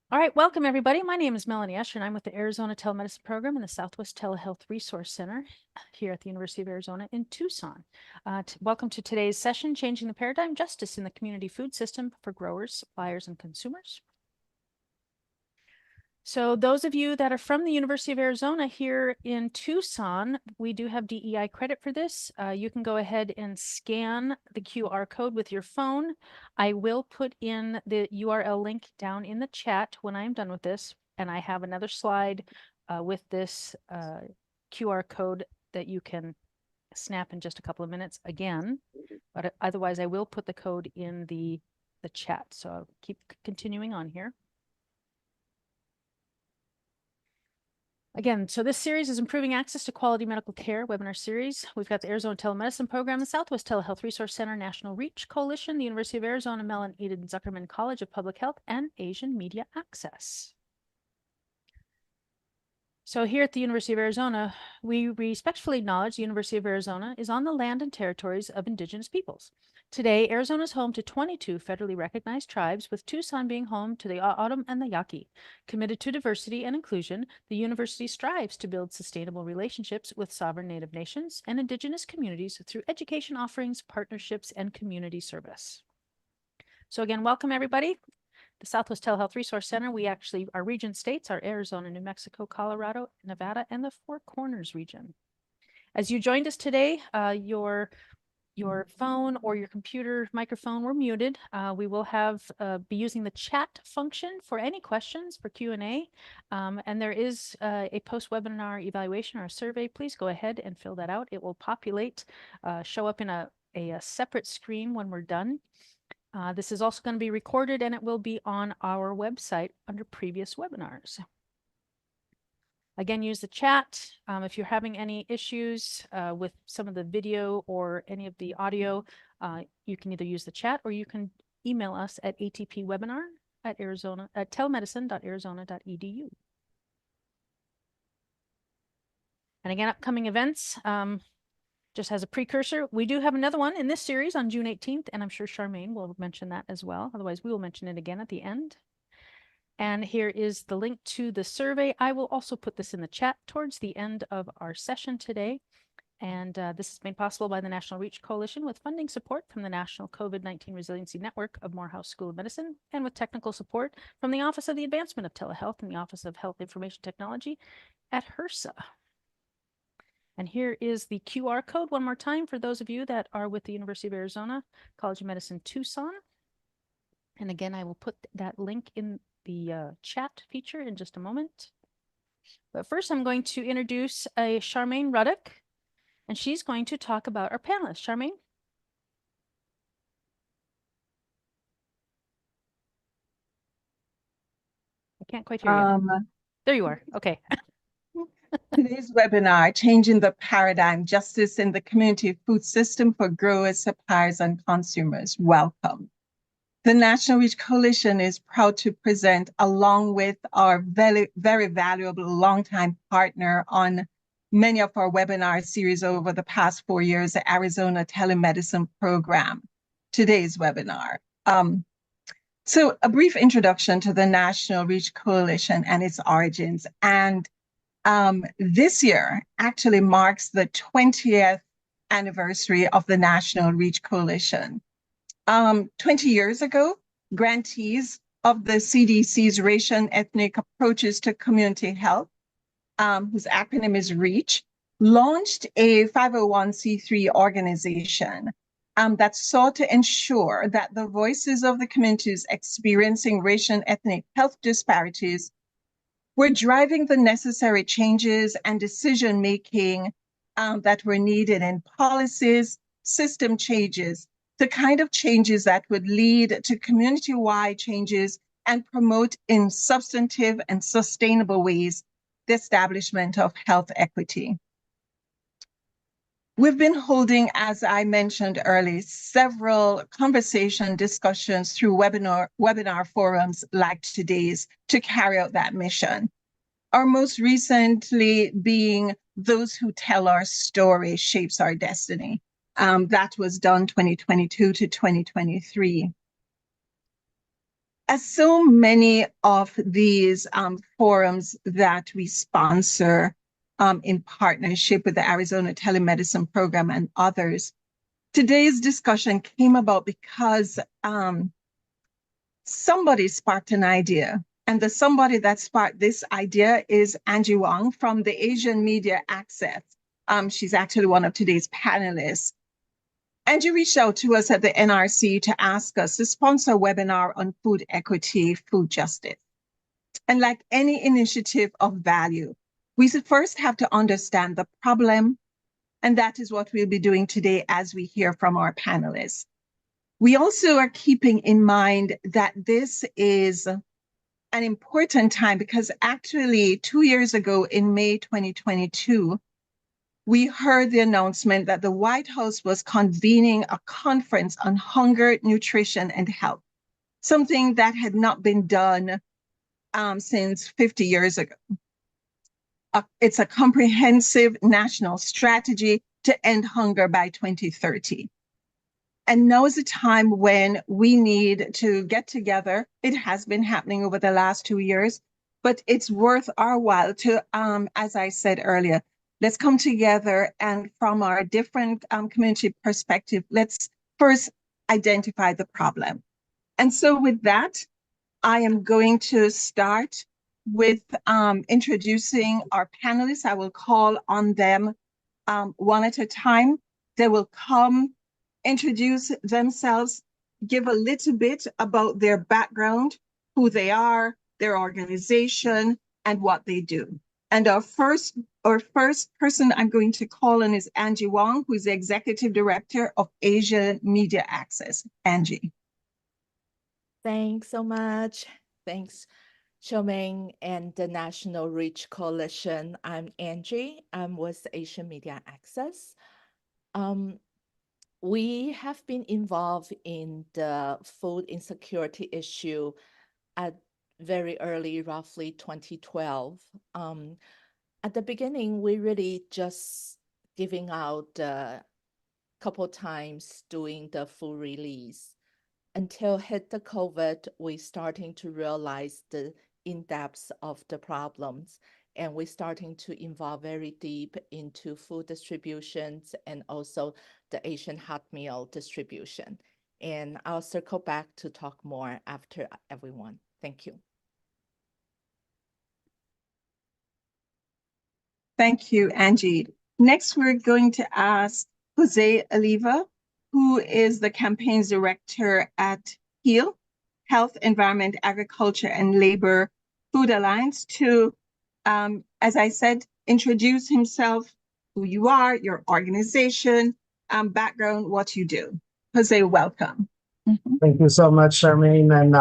All right, welcome everybody. My name is Melanie Escher, and I'm with the Arizona Telemedicine Program in the Southwest Telehealth Resource Center here at the University of Arizona in Tucson. Welcome to today's session, Changing the Paradigm, Justice in the Community Food System for Growers, Suppliers, and Consumers. So those of you that are from the University of Arizona here in Tucson, we do have DEI credit for this. You can go ahead and scan the QR code with your phone. I will put in the URL link down in the chat when I'm done with this. And I have another slide with this QR code that you can snap in just a couple of minutes again. But otherwise, I will put the code in the chat. So I'll keep continuing on here. Again, so this series is Improving Access to Quality Medical Care webinar series. We've got the Arizona Telemedicine Program, the Southwest Telehealth Resource Center, National Reach Coalition, the University of Arizona Mellon Eden Zuckerman College of Public Health, and Asian Media Access. So here at the University of Arizona, we respectfully acknowledge the University of Arizona is on the land and territories of Indigenous peoples. Today, Arizona is home to 22 federally recognized tribes, with Tucson being home to the O'odham and the Yaqui. Committed to diversity and inclusion, the university strives to build sustainable relationships with sovereign Native nations and Indigenous communities through education offerings, partnerships, and community service. So again, welcome everybody. The Southwest Telehealth Resource Center, our region states are Arizona, New Mexico, Colorado, Nevada, and the Four Corners region. As you joined us today, your phone or your computer microphone were muted. We will be using the chat function for any questions for Q&A. And there is a post-webinar evaluation or a survey. Please go ahead and fill that out. It will populate, show up in a separate screen when we're done. This is also going to be recorded, and it will be on our website under previous webinars. Again, use the chat. If you're having any issues with some of the video or any of the audio, you can either use the chat or you can email us at atpwebinar@telemedicine.arizona.edu. And again, upcoming events. Just as a precursor, we do have another one in this series on June 18th, and I'm sure Charmaine will mention that as well. Otherwise, we will mention it again at the end. And here is the link to the survey. I will also put this in the chat towards the end of our session today. And this is made possible by the National Reach Coalition with funding support from the National COVID-19 Resiliency Network of Morehouse School of Medicine, and with technical support from the Office of the Advancement of Telehealth and the Office of Health Information Technology at HRSA. And here is the QR code one more time for those of you that are with the University of Arizona College of Medicine, Tucson. And again, I will put that link in the chat feature in just a moment. But first, I'm going to introduce Charmaine Ruddock, and she's going to talk about our panelists. Charmaine? I can't quite hear you. There you are. Okay. Today's webinar, Changing the Paradigm, Justice in the Community Food System for Growers, Suppliers, and Consumers. Welcome. The National Reach Coalition is proud to present, along with our very, very valuable longtime partner on many of our webinar series over the past 4 years, the Arizona Telemedicine Program, today's webinar. So a brief introduction to the National Reach Coalition and its origins. And this year actually marks the 20th anniversary of the National Reach Coalition. 20 years ago, grantees of the CDC's Racial and Ethnic Approaches to Community Health, whose acronym is REACH, launched a 501c3 organization that sought to ensure that the voices of the communities experiencing racial and ethnic health disparities were driving the necessary changes and decision-making that were needed in policies, system changes, the kind of changes that would lead to community-wide changes and promote in substantive and sustainable ways the establishment of health equity. We've been holding, as I mentioned earlier, several discussions through webinar forums like today's to carry out that mission. Our most recently being Those Who Tell Our Story Shapes Our Destiny. That was done 2022 to 2023. As so many of these forums that we sponsor in partnership with the Arizona Telemedicine Program and others, today's discussion came about because somebody sparked an idea. And the somebody that sparked this idea is Angie Wong from the Asian Media Access. She's actually one of today's panelists. Angie reached out to us at the NRC to ask us to sponsor a webinar on food equity, food justice. And like any initiative of value, we first have to understand the problem, and that is what we'll be doing today as we hear from our panelists. We also are keeping in mind that this is an important time because actually 2 years ago in May 2022, we heard the announcement that the White House was convening a conference on hunger, nutrition, and health, something that had not been done since 50 years ago. It's a comprehensive national strategy to end hunger by 2030. And now is the time when we need to get together. It has been happening over the last 2 years, but it's worth our while to, as I said earlier, let's come together and from our different community perspective, let's first identify the problem. And so with that, I am going to start with introducing our panelists. I will call on them one at a time. They will come, introduce themselves, give a little bit about their background, who they are, their organization, and what they do. And our first person I'm going to call on is Angie Wong, who is the Executive Director of Asia Media Access. Angie. Thanks so much. Thanks, Charmaine and the National Reach Coalition. I'm Angie. I'm with Asian Media Access. We have been involved in the food insecurity issue at very early, roughly 2012. At the beginning, we really just giving out a couple times doing the full release. Until hit the COVID, we starting to realize the in-depth of the problems, and we starting to involve very deep into food distributions and also the Asian hot meal distribution. And I'll circle back to talk more after everyone. Thank you. Thank you, Angie. Next, we're going to ask Jose Oliva, who is the campaigns director at HEAL, Health, Environment, Agriculture, and Labor Food Alliance, to, as I said, introduce himself, who you are, your organization, background, what you do. Jose, welcome. Thank you so much, Charmaine, and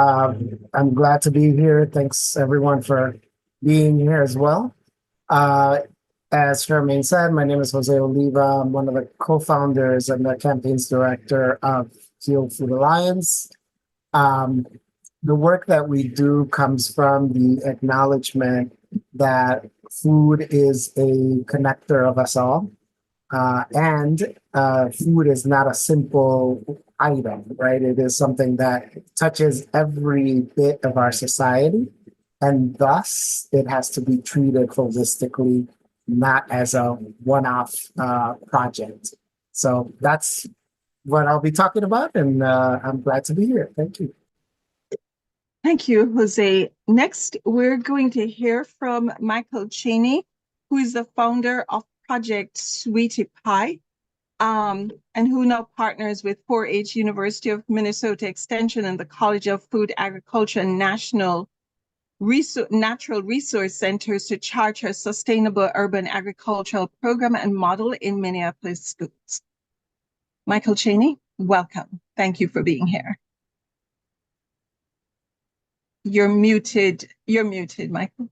I'm glad to be here. Thanks, everyone, for being here as well. As Charmaine said, my name is Jose Oliva. I'm one of the co-founders and the campaigns director of HEAL Food Alliance. The work that we do comes from the acknowledgement that food is a connector of us all. And food is not a simple item, right? It is something that touches every bit of our society. And thus, it has to be treated holistically, not as a one-off project. So that's what I'll be talking about, and I'm glad to be here. Thank you. Thank you, Jose. Next, we're going to hear from Michael Cheney, who is the founder of Project Sweetie Pie, and who now partners with 4-H University of Minnesota Extension and the College of Food, Agriculture, and Natural Resource Centers to charter a sustainable urban agricultural program and model in Minneapolis schools. Michael Cheney, welcome. Thank you for being here. You're muted, Michael.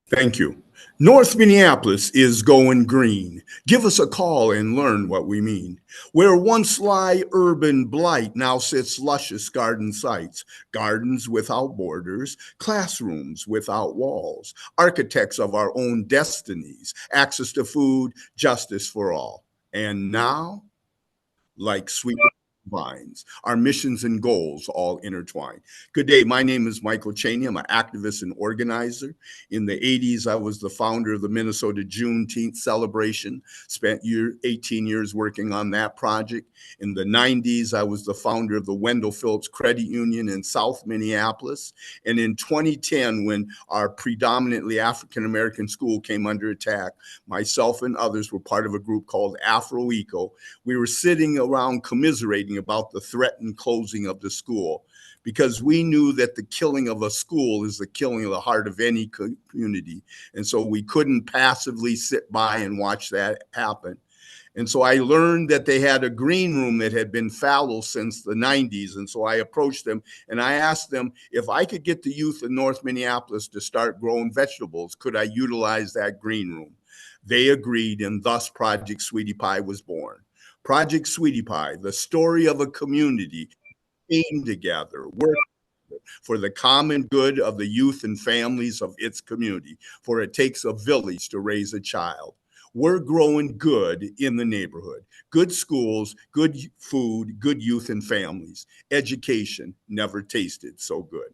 Thank you. North Minneapolis is going green. Give us a call and learn what we mean. Where once lie urban blight, now sits luscious garden sites. Gardens without borders, classrooms without walls. Architects of our own destinies. Access to food, justice for all. And now, like sweet vines, our missions and goals all intertwined. Good day. My name is Michael Cheney. I'm an activist and organizer. In the 80s, I was the founder of the Minnesota Juneteenth celebration, spent 18 years working on that project. In the 90s, I was the founder of the Wendell Phillips Credit Union in South Minneapolis. And in 2010, when our predominantly African-American school came under attack, myself and others were part of a group called AfroEco. We were sitting around commiserating about the threatened closing of the school because we knew that the killing of a school is the killing of the heart of any community. And so we couldn't passively sit by and watch that happen. And so I learned that they had a green room that had been fallow since the 90s. And so I approached them and I asked them if I could get the youth in North Minneapolis to start growing vegetables, could I utilize that green room? They agreed, and thus Project Sweetie Pie was born. Project Sweetie Pie, the story of a community came together, worked for the common good of the youth and families of its community, for it takes a village to raise a child. We're growing good in the neighborhood. Good schools, good food, good youth and families. Education never tasted so good.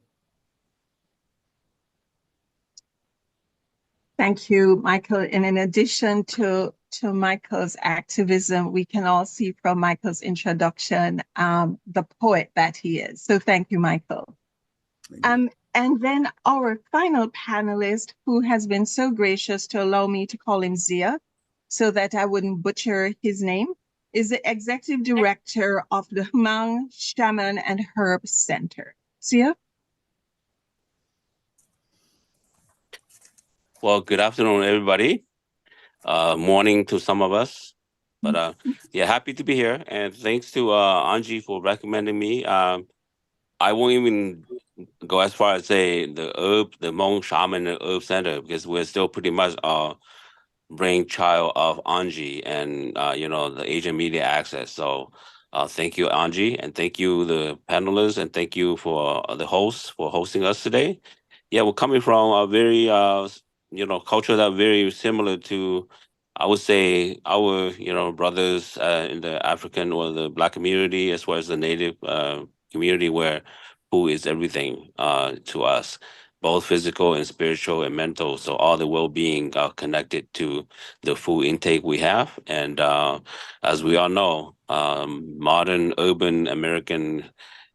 Thank you, Michael. And in addition to Michael's activism, we can all see from Michael's introduction the poet that he is. So thank you, Michael. And then our final panelist, who has been so gracious to allow me to call him Zia, so that I wouldn't butcher his name, is the Executive Director of the Hmong Shaman and Herb Center. Zia? Well, good afternoon, everybody. Morning to some of us, but yeah, happy to be here. And thanks to Angie for recommending me. I won't even go as far as say the Hmong Shaman and Herb Center, because we're still pretty much brainchild of Angie and the Asian Media Access. So thank you, Angie, and thank you the panelists, and thank you for the hosts for hosting us today. Yeah, we're coming from a very culture that very similar to, I would say, our brothers in the African or the Black community, as well as the Native community, where food is everything to us, both physical and spiritual and mental. So all the well-being connected to the food intake we have. And as we all know, modern urban American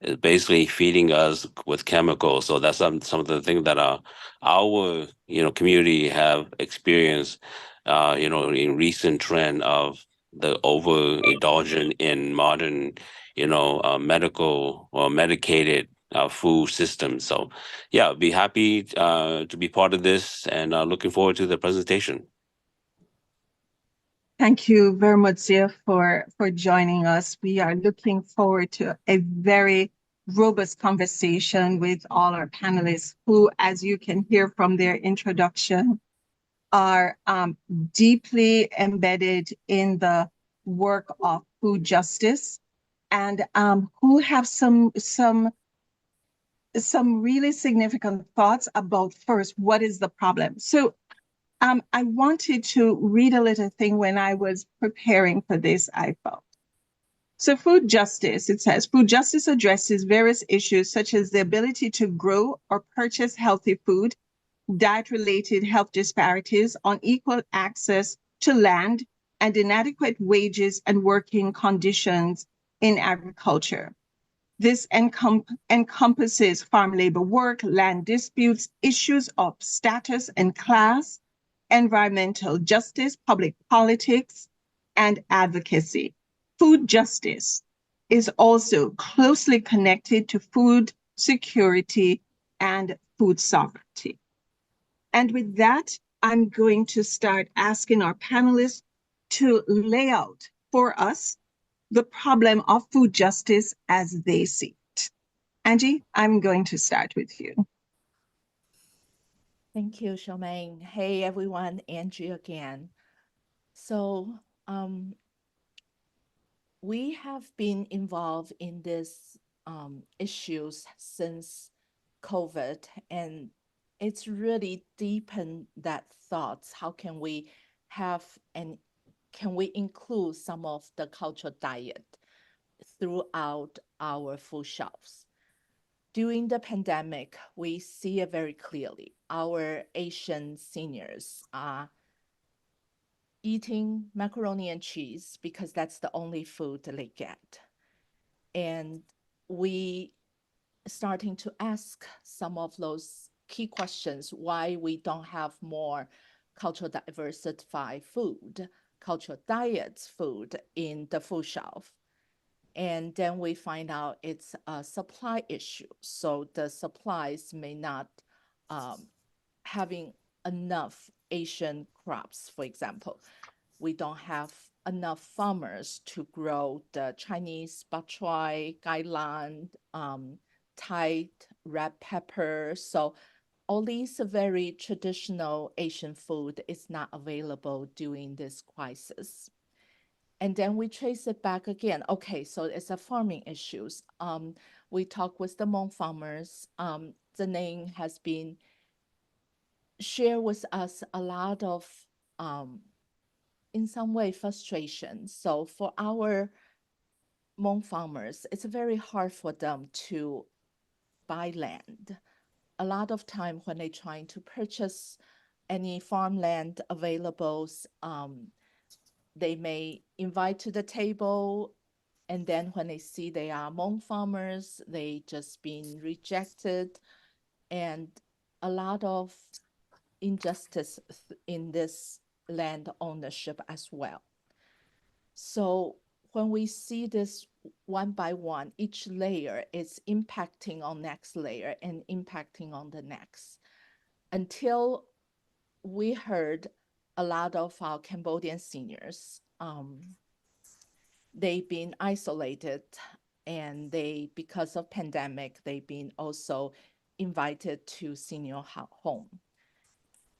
is basically feeding us with chemicals. So that's some of the things that our community have experienced, in recent trend of the overindulgence in modern, medical or medicated food system. So yeah, be happy to be part of this, and looking forward to the presentation. Thank you very much, Zia, for joining us. We are looking forward to a very robust conversation with all our panelists who, as you can hear from their introduction, are deeply embedded in the work of food justice, and who have some really significant thoughts about, first, what is the problem? So I wanted to read a little thing when I was preparing for this, I felt. So food justice, it says, food justice addresses various issues such as the ability to grow or purchase healthy food, diet-related health disparities, unequal access to land, and inadequate wages and working conditions in agriculture. This encompasses farm labor work, land disputes, issues of status and class, environmental justice, public politics, and advocacy. Food justice is also closely connected to food security and food sovereignty. And with that, I'm going to start asking our panelists to lay out for us the problem of food justice as they see it. Angie, I'm going to start with you. Thank you, Charmaine. Hey, everyone, Angie again. So we have been involved in these issues since COVID, and it's really deepened that thoughts. How can we have, and can we include some of the cultural diet throughout our food shelves. During the pandemic, we see it very clearly. Our Asian seniors are eating macaroni and cheese because that's the only food they get. And we starting to ask some of those key questions, why we don't have more cultural diversified food, cultural diets food in the food shelf. And then we find out it's a supply issue. So the supplies may not having enough Asian crops, for example. We don't have enough farmers to grow the Chinese bok choy, gailan, Thai red pepper. So all these very traditional Asian food is not available during this crisis. And then we trace it back again. Okay, so it's a farming issues. We talk with the Hmong farmers. The name has been shared with us a lot of, in some way, frustration. So for our Hmong farmers, it's very hard for them to buy land. A lot of time when they're trying to purchase any farmland available, they may invite to the table, and then when they see they are Hmong farmers, they just been rejected, and a lot of injustice in this land ownership as well. So when we see this one by one, each layer is impacting on next layer and impacting on the next, until we heard a lot of our Cambodian seniors, they've been isolated, and because of pandemic, they've been also invited to senior home.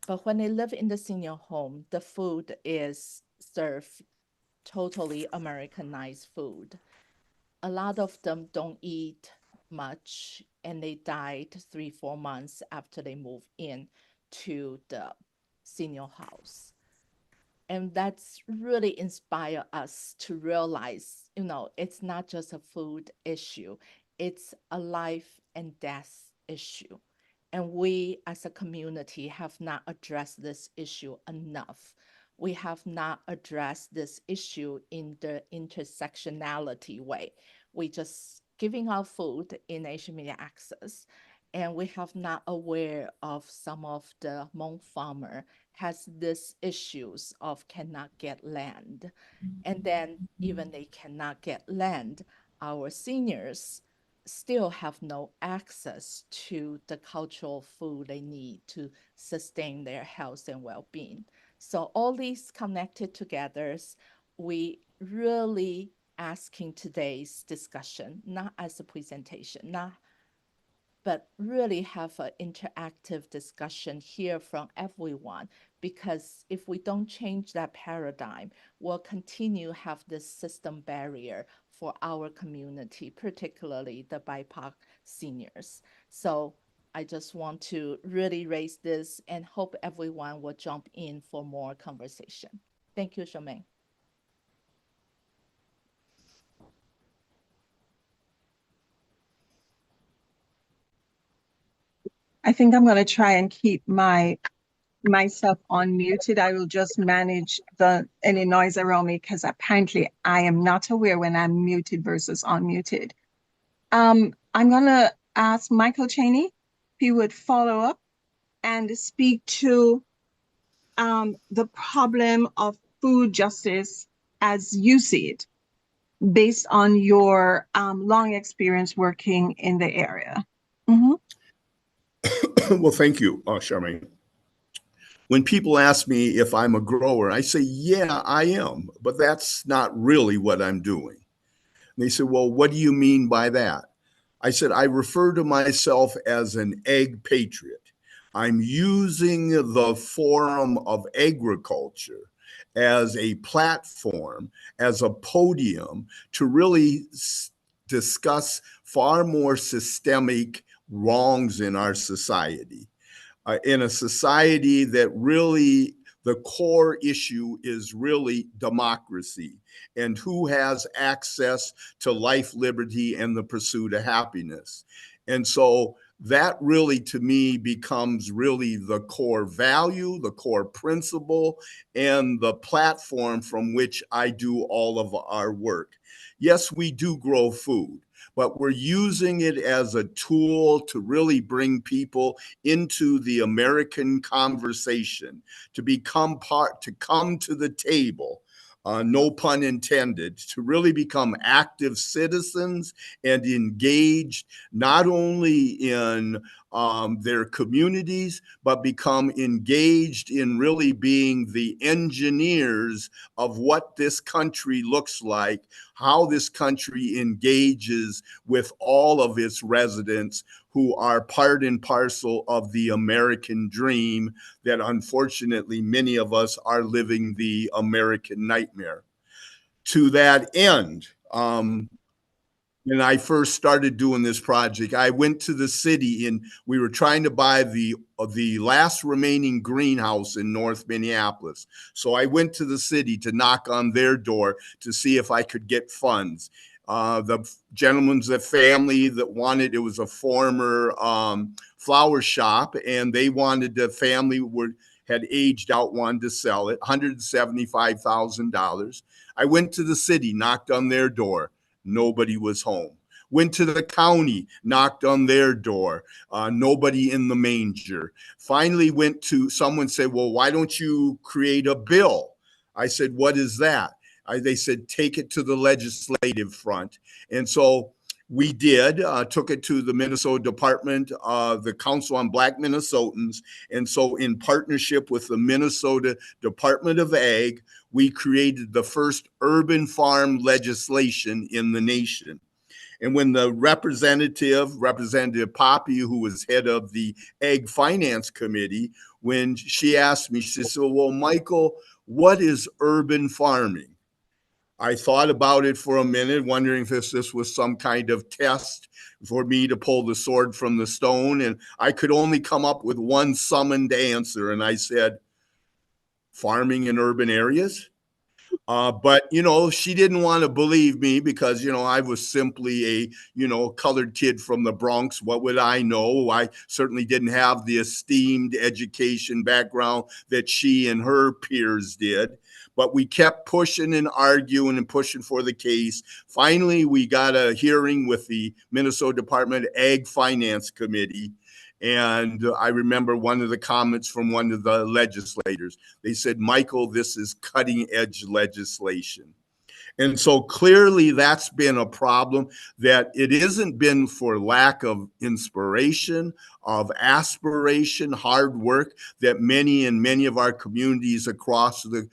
But when they live in the senior home, the food is served totally Americanized food. A lot of them don't eat much, and they died 3-4 months after they moved in to the senior house. And that's really inspired us to realize, it's not just a food issue, it's a life and death issue. And we as a community have not addressed this issue enough. We have not addressed this issue in the intersectionality way. We just giving out food in Asian Media Access, and we have not aware of some of the Hmong farmer has these issues of cannot get land. And then even they cannot get land, our seniors still have no access to the cultural food they need to sustain their health and well-being. So all these connected together, we really asking today's discussion, not as a presentation, but really have an interactive discussion, hear from everyone, because if we don't change that paradigm, we'll continue have this system barrier for our community, particularly the BIPOC seniors. So I just want to really raise this and hope everyone will jump in for more conversation. Thank you, Charmaine. I think I'm going to try and keep myself unmuted. I will just manage any noise around me, because apparently I am not aware when I'm muted versus unmuted. I'm going to ask Michael Cheney if he would follow up and speak to the problem of food justice as you see it, based on your long experience working in the area. Mm-hmm. Well, thank you, Charmaine. When people ask me if I'm a grower, I say, yeah, I am, but that's not really what I'm doing. And they say, well, what do you mean by that? I said, I refer to myself as an egg patriot. I'm using the forum of agriculture as a platform, as a podium to really discuss far more systemic wrongs in our society. In a society that really, the core issue is really democracy and who has access to life, liberty, and the pursuit of happiness. And so that really, to me, becomes really the core value, the core principle, and the platform from which I do all of our work. Yes, we do grow food, but we're using it as a tool to really bring people into the American conversation, to become part, to come to the table, no pun intended, to really become active citizens and engaged not only in their communities, but become engaged in really being the engineers of what this country looks like, how this country engages with all of its residents who are part and parcel of the American dream that unfortunately many of us are living the American nightmare. To that end, when I first started doing this project, I went to the city and we were trying to buy the last remaining greenhouse in North Minneapolis. So I went to the city to knock on their door to see if I could get funds. The gentleman's a family that wanted, it was a former flower shop, and they wanted, the family had aged out, wanted to sell it, $175,000. I went to the city, knocked on their door. Nobody was home. Went to the county, knocked on their door. Nobody in the manger. Finally went to, someone said, well, why don't you create a bill? I said, what is that? They said, take it to the legislative front. And so we did, took it to the Minnesota Department of the Council on Black Minnesotans. And so in partnership with the Minnesota Department of Ag, we created the first urban farm legislation in the nation. And when the Representative Poppy, who was head of the Ag Finance Committee, when she asked me, she said, well, Michael, what is urban farming? I thought about it for a minute, wondering if this was some kind of test for me to pull the sword from the stone. And I could only come up with one summoned answer. And I said, farming in urban areas. But, you know, she didn't want to believe me because, you know, I was simply a, you know, colored kid from the Bronx. What would I know? I certainly didn't have the esteemed education background that she and her peers did. But we kept pushing and arguing and pushing for the case. Finally, we got a hearing with the Minnesota Department of Ag Finance Committee. And I remember one of the comments from one of the legislators. They said, Michael, this is cutting edge legislation. And so clearly that's been a problem, that it isn't been for lack of inspiration, of aspiration, hard work, that many of our communities across the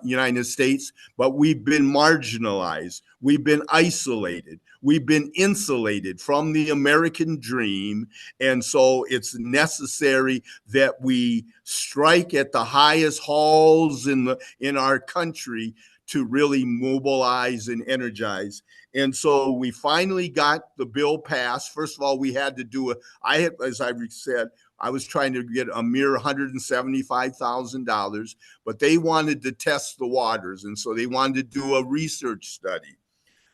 United States, but we've been marginalized. We've been isolated. We've been insulated from the American dream. And so it's necessary that we strike at the highest halls in our country to really mobilize and energize. And so we finally got the bill passed. First of all, we had to do as I said, I was trying to get a mere $175,000, but they wanted to test the waters. And so they wanted to do a research study.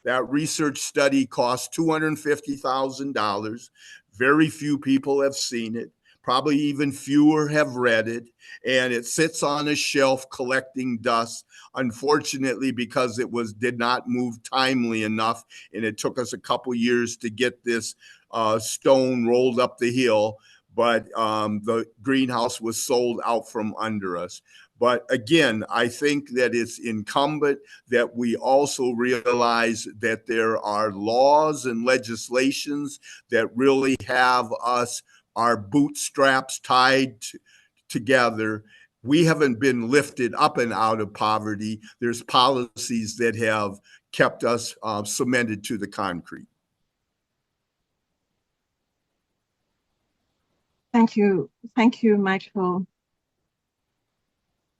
That research study cost $250,000. Very few people have seen it. Probably even fewer have read it, and it sits on a shelf collecting dust, unfortunately, because it did not move timely enough, and it took us a couple years to get this stone rolled up the hill, but the greenhouse was sold out from under us. But again, I think that it's incumbent that we also realize that there are laws and legislations that really have our bootstraps tied together. We haven't been lifted up and out of poverty. There's policies that have kept us cemented to the concrete. Thank you, Michael.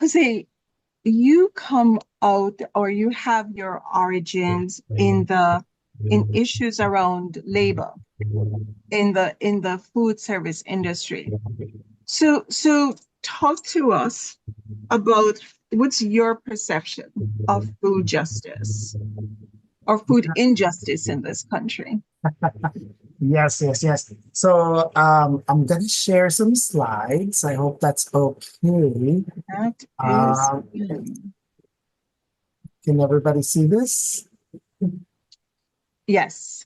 Jose, you come out, or you have your origins in issues around labor in the food service industry. So talk to us about what's your perception of food justice or food injustice in this country. Yes, yes, yes. So I'm gonna share some slides. I hope that's okay. That is Um, can everybody see this? yes.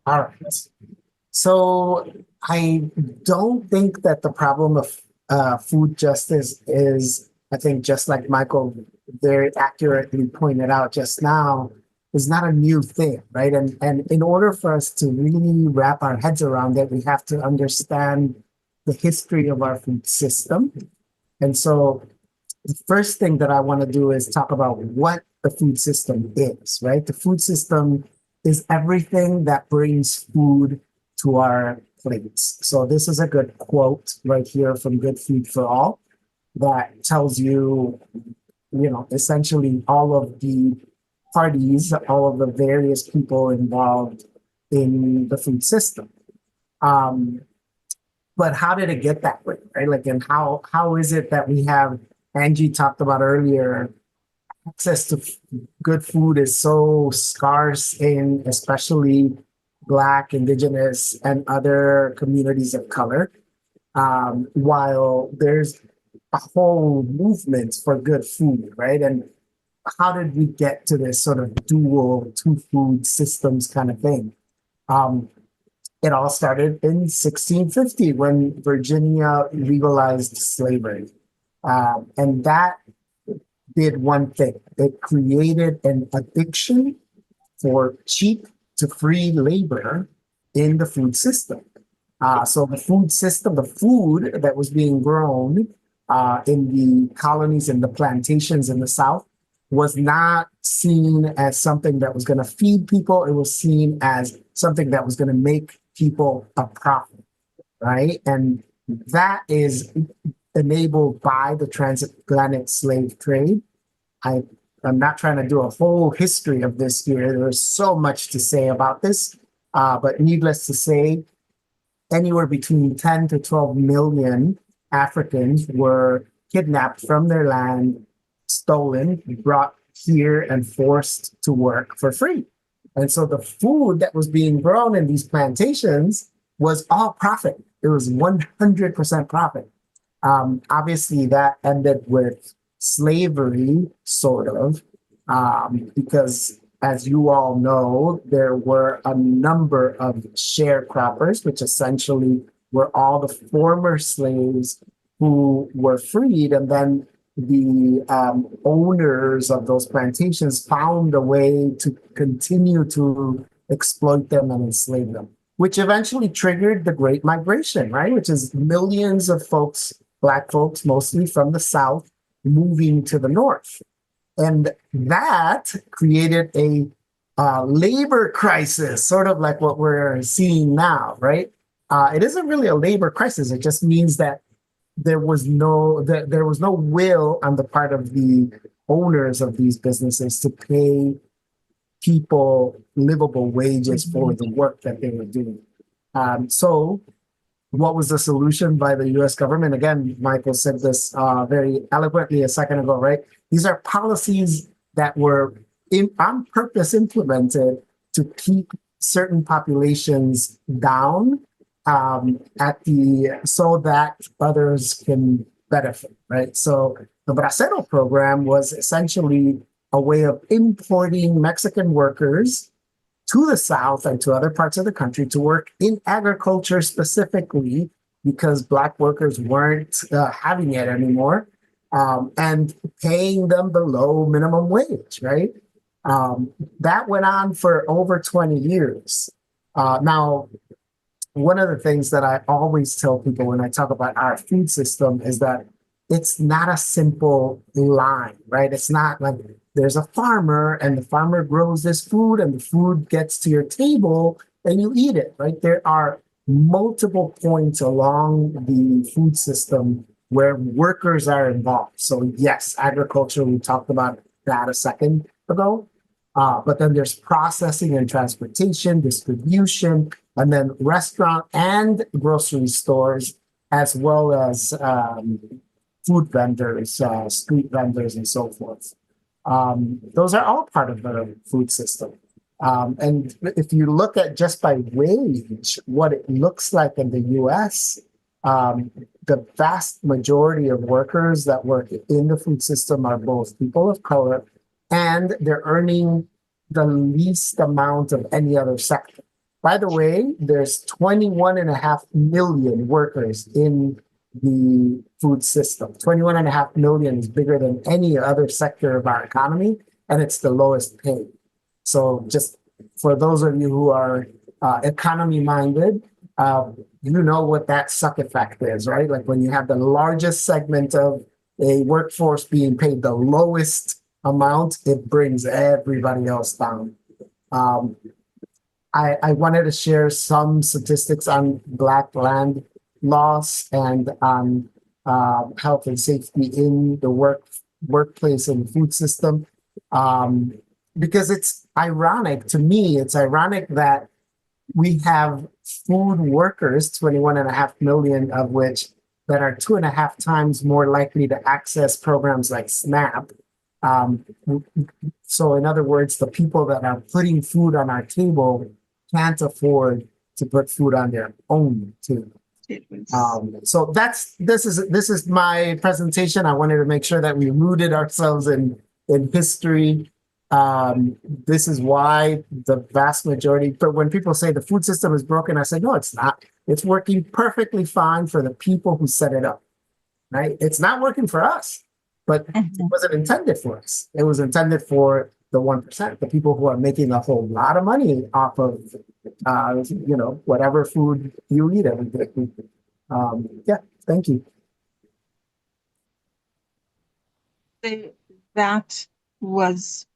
All right. So I don't think that the problem of food justice is, I think, just like Michael very accurately pointed out just now, is not a new thing, right? And in order for us to really wrap our heads around it, we have to understand the history of our food system. And so the first thing that I want to do is talk about what the food system is, right? The food system is everything that brings food to our plates. So this is a good quote right here from Good Food for All that tells you, essentially all of the parties, all of the various people involved in the food system. But how did it get that way, right? Like, and how is it that we have, Angie talked about earlier, access to good food is so scarce in especially Black, Indigenous, and other communities of color, while there's a whole movement for good food, right? And how did we get to this sort of dual two food systems kind of thing? It all started in 1650 when Virginia legalized slavery. And that did one thing. It created an addiction for cheap to free labor in the food system. So the food system, the food that was being grown in the colonies and the plantations in the South was not seen as something that was going to feed people. It was seen as something that was going to make people a profit, right? And that is enabled by the transatlantic slave trade. I'm not trying to do a whole history of this here. There's so much to say about this, but needless to say, anywhere between 10 to 12 million Africans were kidnapped from their land, stolen, brought here, and forced to work for free. And so the food that was being grown in these plantations was all profit. It was 100% profit. Obviously, that ended with slavery, sort of, because as you all know, there were a number of sharecroppers, which essentially were all the former slaves who were freed, and then the owners of those plantations found a way to continue to exploit them and enslave them, which eventually triggered the Great Migration, right? Which is millions of folks, Black folks, mostly from the South, moving to the North. And that created a labor crisis, sort of like what we're seeing now, right? It isn't really a labor crisis. It just means that there was no will on the part of the owners of these businesses to pay people livable wages for the work that they were doing. So what was the solution by the US government? Again, Michael said this very eloquently a second ago, right? These are policies that were on purpose implemented to keep certain populations down so that others can benefit, right? So the Bracero program was essentially a way of importing Mexican workers to the South and to other parts of the country to work in agriculture specifically because Black workers weren't having it anymore, and paying them below minimum wage, right? That went on for over 20 years. Now, one of the things that I always tell people when I talk about our food system is that it's not a simple line, right? It's not like there's a farmer and the farmer grows this food and the food gets to your table and you eat it, right? There are multiple points along the food system where workers are involved. So yes, agriculture, we talked about that a second ago. But then there's processing and transportation, distribution, and then restaurant and grocery stores, as well as food vendors, street vendors, and so forth. Those are all part of the food system. And if you look at just by wage, what it looks like in the US, the vast majority of workers that work in the food system are both people of color and they're earning the least amount of any other sector. By the way, there's 21.5 million workers in the food system. 21.5 million is bigger than any other sector of our economy, and it's the lowest paid. So just for those of you who are economy minded, you know what that suck effect is, right? Like when you have the largest segment of a workforce being paid the lowest amount, it brings everybody else down. I wanted to share some statistics on Black land loss and on health and safety in the workplace and food system. Because it's ironic to me, it's ironic that we have food workers, 21.5 million of which that are 2.5 times more likely to access programs like SNAP. So in other words, the people that are putting food on our table can't afford to put food on their own table. So this is my presentation. I wanted to make sure that we rooted ourselves in history. This is why the vast majority, but when people say the food system is broken, I say, no, it's not. It's working perfectly fine for the people who set it up, right? It's not working for us, but it wasn't intended for us. It was intended for the 1%, the people who are making a whole lot of money off of, whatever food you eat every day. Yeah, thank you. That was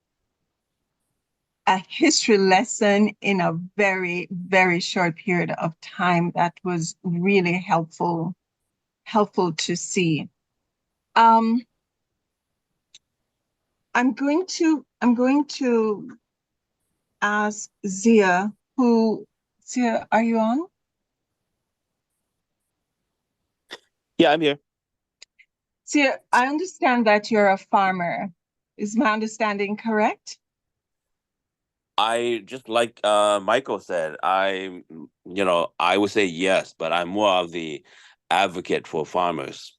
a history lesson in a very, very short period of time that was really helpful to see. I'm going to ask Zia, Zia, are you on? Yeah, I'm here. Zia, I understand that you're a farmer. Is my understanding correct? I just like Michael said, I would say yes, but I'm more of the advocate for farmers.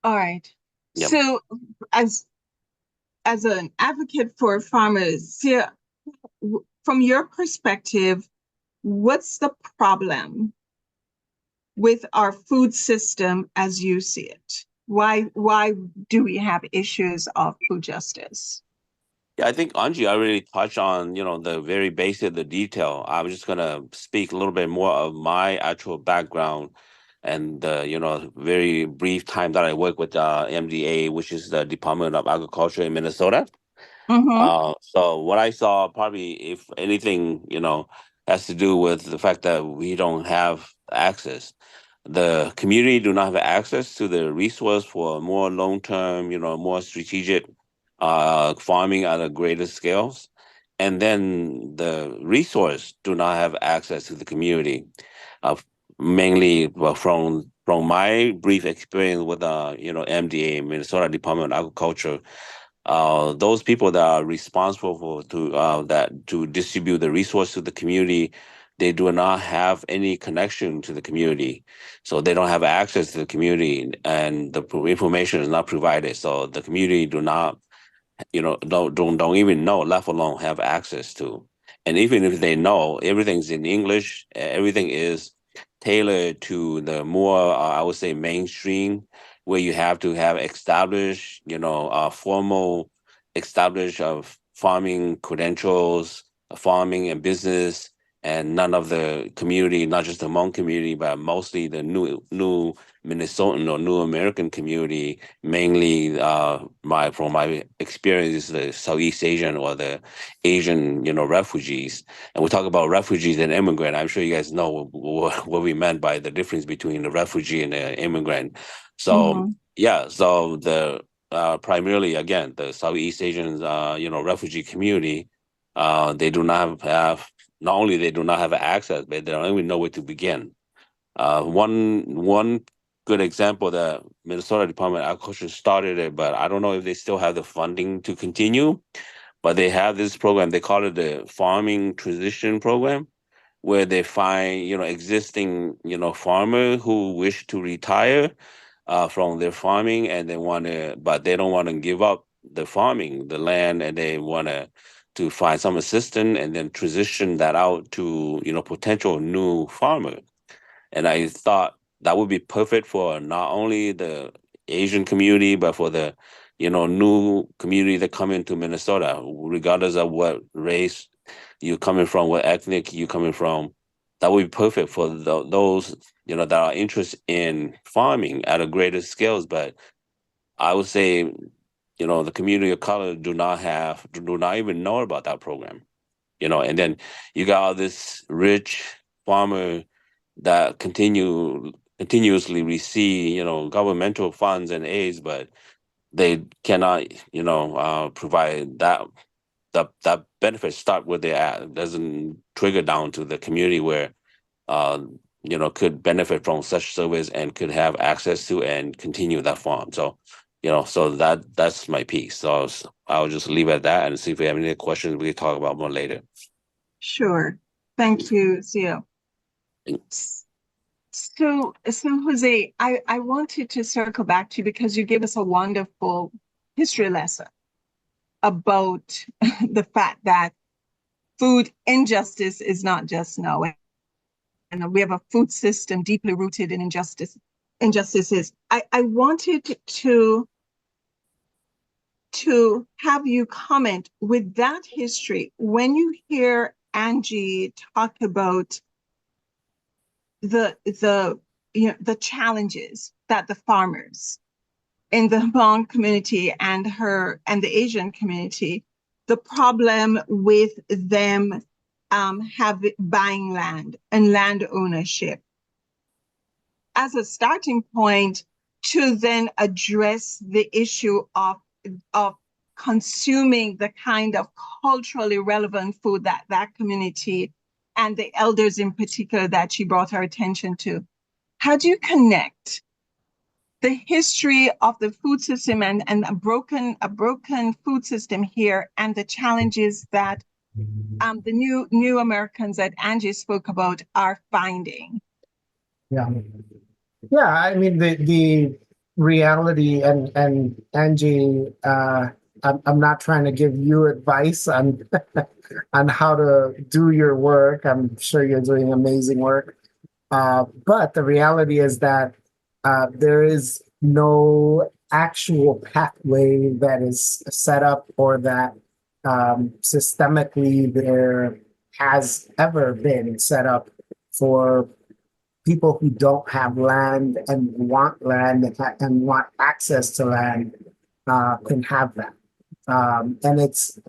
All right. Yep. So as an advocate for farmers, Zia, from your perspective, what's the problem with our food system as you see it? Why do we have issues of food justice? Yeah, I think Anji already touched on, the very basic, the detail. I'm just gonna speak a little bit more of my actual background and very brief time that I work with MDA, which is the Department of Agriculture in Minnesota. So what I saw, probably, if anything, has to do with the fact that we don't have access. The community do not have access to the resource for more long-term, more strategic farming at a greater scales. And then the resource do not have access to the community. Mainly from my brief experience with MDA, Minnesota Department of Agriculture, those people that are responsible to distribute the resource to the community, they do not have any connection to the community, so they don't have access to the community, and the information is not provided. So the community do not, don't even know, let alone have access to. And even if they know, everything's in English. Everything is tailored to the more, I would say, mainstream, where you have to have established, formal established of farming credentials, farming and business, and none of the community, not just the Hmong community, but mostly the new Minnesotan or new American community, mainly from my experience, the Southeast Asian or the Asian, refugees. And we talk about refugees and immigrant. I'm sure you guys know what we meant by the difference between the refugee and the immigrant. So yeah, so the primarily, again, the Southeast Asian, refugee community, they do not have, not only they do not have access, but they don't even know where to begin. One good example that Minnesota Department of Agriculture started it, but I don't know if they still have the funding to continue. But they have this program, they call it the Farming Transition Program, where they find, existing, farmer who wish to retire from their farming and but they don't want to give up the farming, the land, and they want to find some assistance and then transition that out to, potential new farmer. And I thought that would be perfect for not only the Asian community, but for the, new community that come into Minnesota, regardless of what race you're coming from, what ethnic you're coming from. That would be perfect for those, that are interested in farming at a greater scales. But I would say, the community of color do not even know about that program, and then you got all this rich farmer that continuously receive, governmental funds and aids, but they cannot, provide that benefit start where they're at. It doesn't trigger down to the community where, could benefit from such service and could have access to and continue that farm. So, so that's my piece. So I'll just leave it at that and see if we have any questions we can talk about more later. Sure. Thank you, Zio. So Jose, I wanted to circle back to you because you gave us a wonderful history lesson about the fact that food injustice is not just now. And we have a food system deeply rooted in injustices. I wanted to have you comment with that history when you hear Angie talk about the challenges that the farmers in the Hmong community and the Asian community, the problem with them buying land and land ownership as a starting point to then address the issue of consuming the kind of culturally relevant food that community and the elders in particular that she brought our attention to. How do you connect the history of the food system and a broken food system here and the challenges that the new Americans that Angie spoke about are finding? Yeah. I mean, the reality, and Angie, I'm not trying to give you advice on on how to do your work. I'm sure you're doing amazing work. But the reality is that there is no actual pathway that is set up or that systemically there has ever been set up for people who don't have land and want access to land can have that. And it's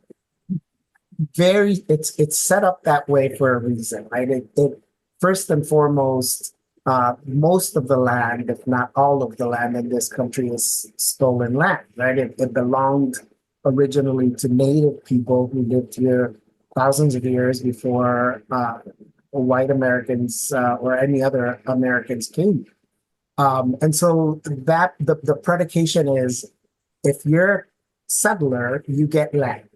set up that way for a reason, right? It first and foremost, most of the land, if not all of the land in this country, is stolen land, right? It belonged originally to native people who lived here thousands of years before white Americans or any other Americans came. And so that the predication is, if you're settler, you get land.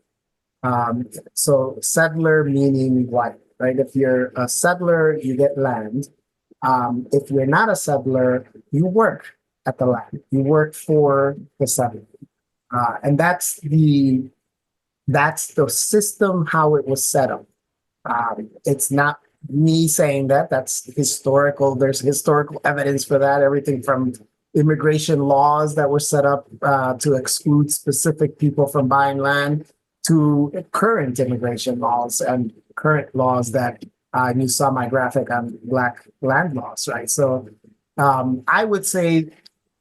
So settler meaning white, right? If you're a settler, you get land. If you're not a settler, you work at the land. You work for the settler. And that's the system, how it was set up. It's not me saying that, that's historical. There's historical evidence for that. Everything from immigration laws that were set up to exclude specific people from buying land to current immigration laws and current laws that you saw my graphic on Black land laws, right? So I would say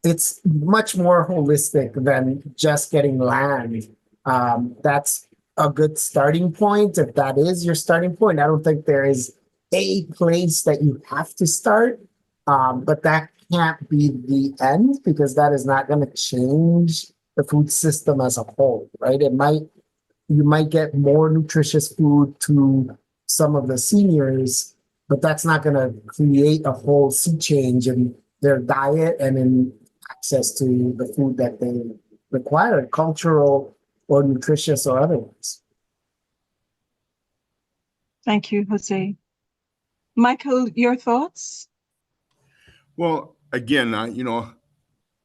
it's much more holistic than just getting land. That's a good starting point. If that is your starting point, I don't think there is a place that you have to start, but that can't be the end, because that is not going to change the food system as a whole, right? You might get more nutritious food to some of the seniors, but that's not going to create a whole sea change in their diet and in access to the food that they require, cultural or nutritious or otherwise. Thank you, Jose. Michael, your thoughts? Well, again,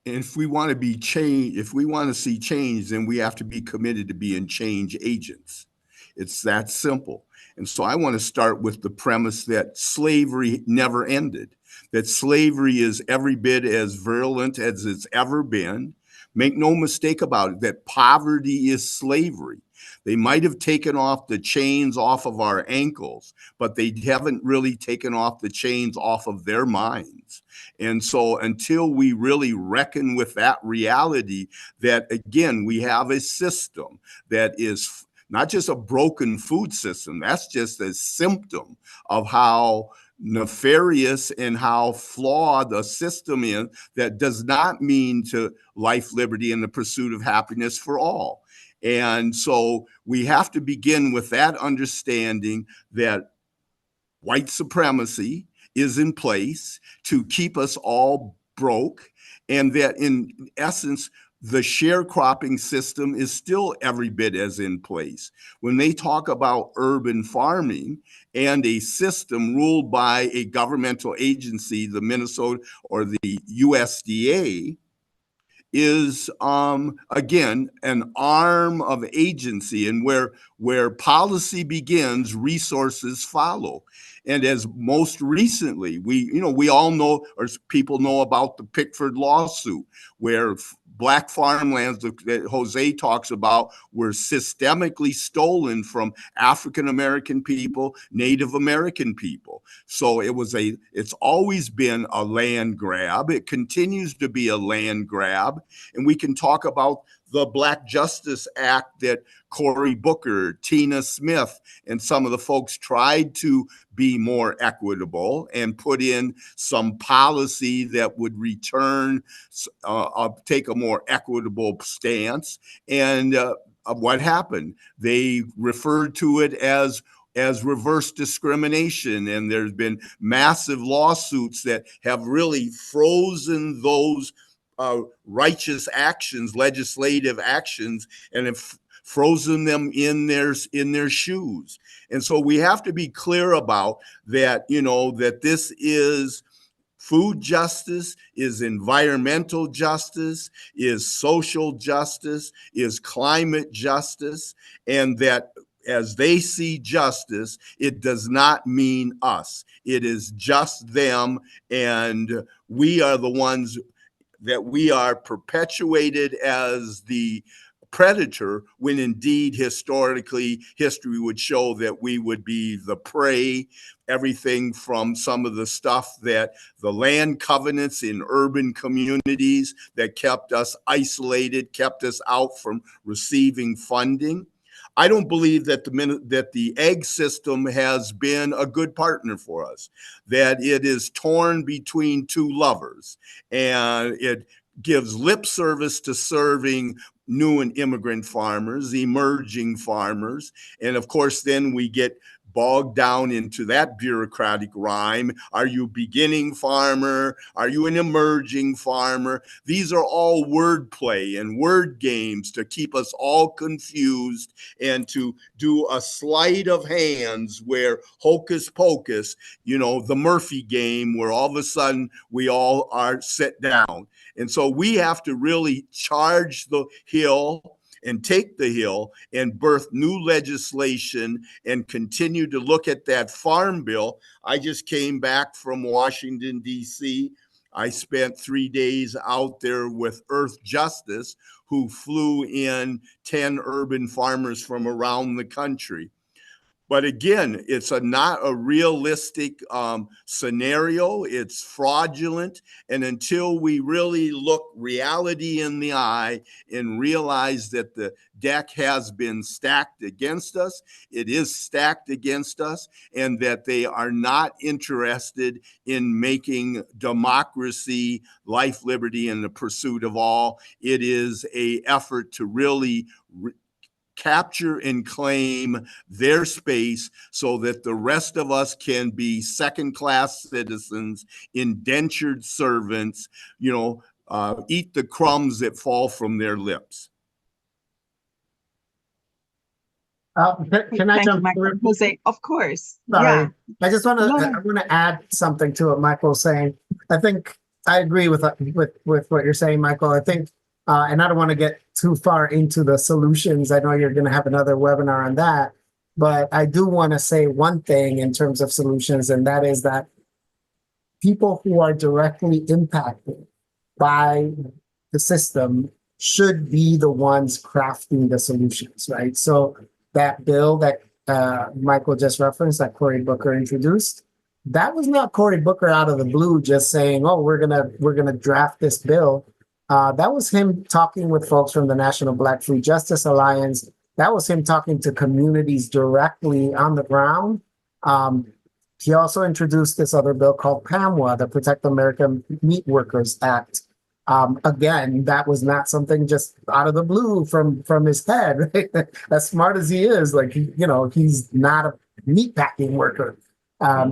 if we want to be change, if we want to see change, then we have to be committed to being change agents. It's that simple. And so I want to start with the premise that slavery never ended, that slavery is every bit as virulent as it's ever been. Make no mistake about it, that poverty is slavery. They might have taken off the chains off of our ankles, but they haven't really taken off the chains off of their minds. And so until we really reckon with that reality, that again, we have a system that is not just a broken food system, that's just a symptom of how nefarious and how flawed a system is, that does not mean to life, liberty, and the pursuit of happiness for all. And so we have to begin with that understanding that white supremacy is in place to keep us all broke, and that in essence, the sharecropping system is still every bit as in place. When they talk about urban farming and a system ruled by a governmental agency, the Minnesota or the USDA, is again an arm of agency, and where policy begins, resources follow. And as most recently, we all know, or people know about the Pickford lawsuit, where black farmlands that Jose talks about were systemically stolen from African American people, Native American people. So it's always been a land grab. It continues to be a land grab. And we can talk about the Black Justice Act that Cory Booker, Tina Smith, and some of the folks tried to be more equitable and put in some policy that would return, take a more equitable stance. And what happened? They referred to it as reverse discrimination. And there's been massive lawsuits that have really frozen those righteous actions, legislative actions, and have frozen them in their shoes. And so we have to be clear about that, that this is food justice, is environmental justice, is social justice, is climate justice, and that as they see justice, it does not mean us. It is just them, and we are the ones that we are perpetuated as the predator, when indeed historically history would show that we would be the prey. Everything from some of the stuff that the land covenants in urban communities that kept us isolated, kept us out from receiving funding. I don't believe that the egg system has been a good partner for us, that it is torn between two lovers, and it gives lip service to serving new and immigrant farmers, emerging farmers. And of course, then we get bogged down into that bureaucratic rhyme. Are you a beginning farmer? Are you an emerging farmer? These are all wordplay and word games to keep us all confused and to do a sleight of hands where hocus pocus, the Murphy game, where all of a sudden we all are set down. And so we have to really charge the hill and take the hill and birth new legislation and continue to look at that farm bill. I just came back from Washington, D.C. I spent 3 days out there with Earth Justice, who flew in 10 urban farmers from around the country. But again, it's not a realistic scenario. It's fraudulent. And until we really look reality in the eye and realize that the deck has been stacked against us, it is stacked against us, and that they are not interested in making democracy, life, liberty, and the pursuit of all. It is an effort to really capture and claim their space so that the rest of us can be second-class citizens, indentured servants, eat the crumbs that fall from their lips. Can I Thank you, jump Michael. through? Jose, of course. Sorry. Yeah. I just want to, No, I no. want to add something to what Michael was saying. I think I agree with what you're saying, Michael. I think, and I don't want to get too far into the solutions. I know you're going to have another webinar on that, but I do want to say one thing in terms of solutions, and that is that people who are directly impacted by the system should be the ones crafting the solutions, right? So that bill that Michael just referenced, that Cory Booker introduced, that was not Cory Booker out of the blue just saying, "Oh, we're gonna draft this bill." That was him talking with folks from the National Black Free Justice Alliance. That was him talking to communities directly on the ground. He also introduced this other bill called PAMWA, the Protect American Meat Workers Act. Again, that was not something just out of the blue from his head. Right? As smart as he is, he's not a meatpacking worker.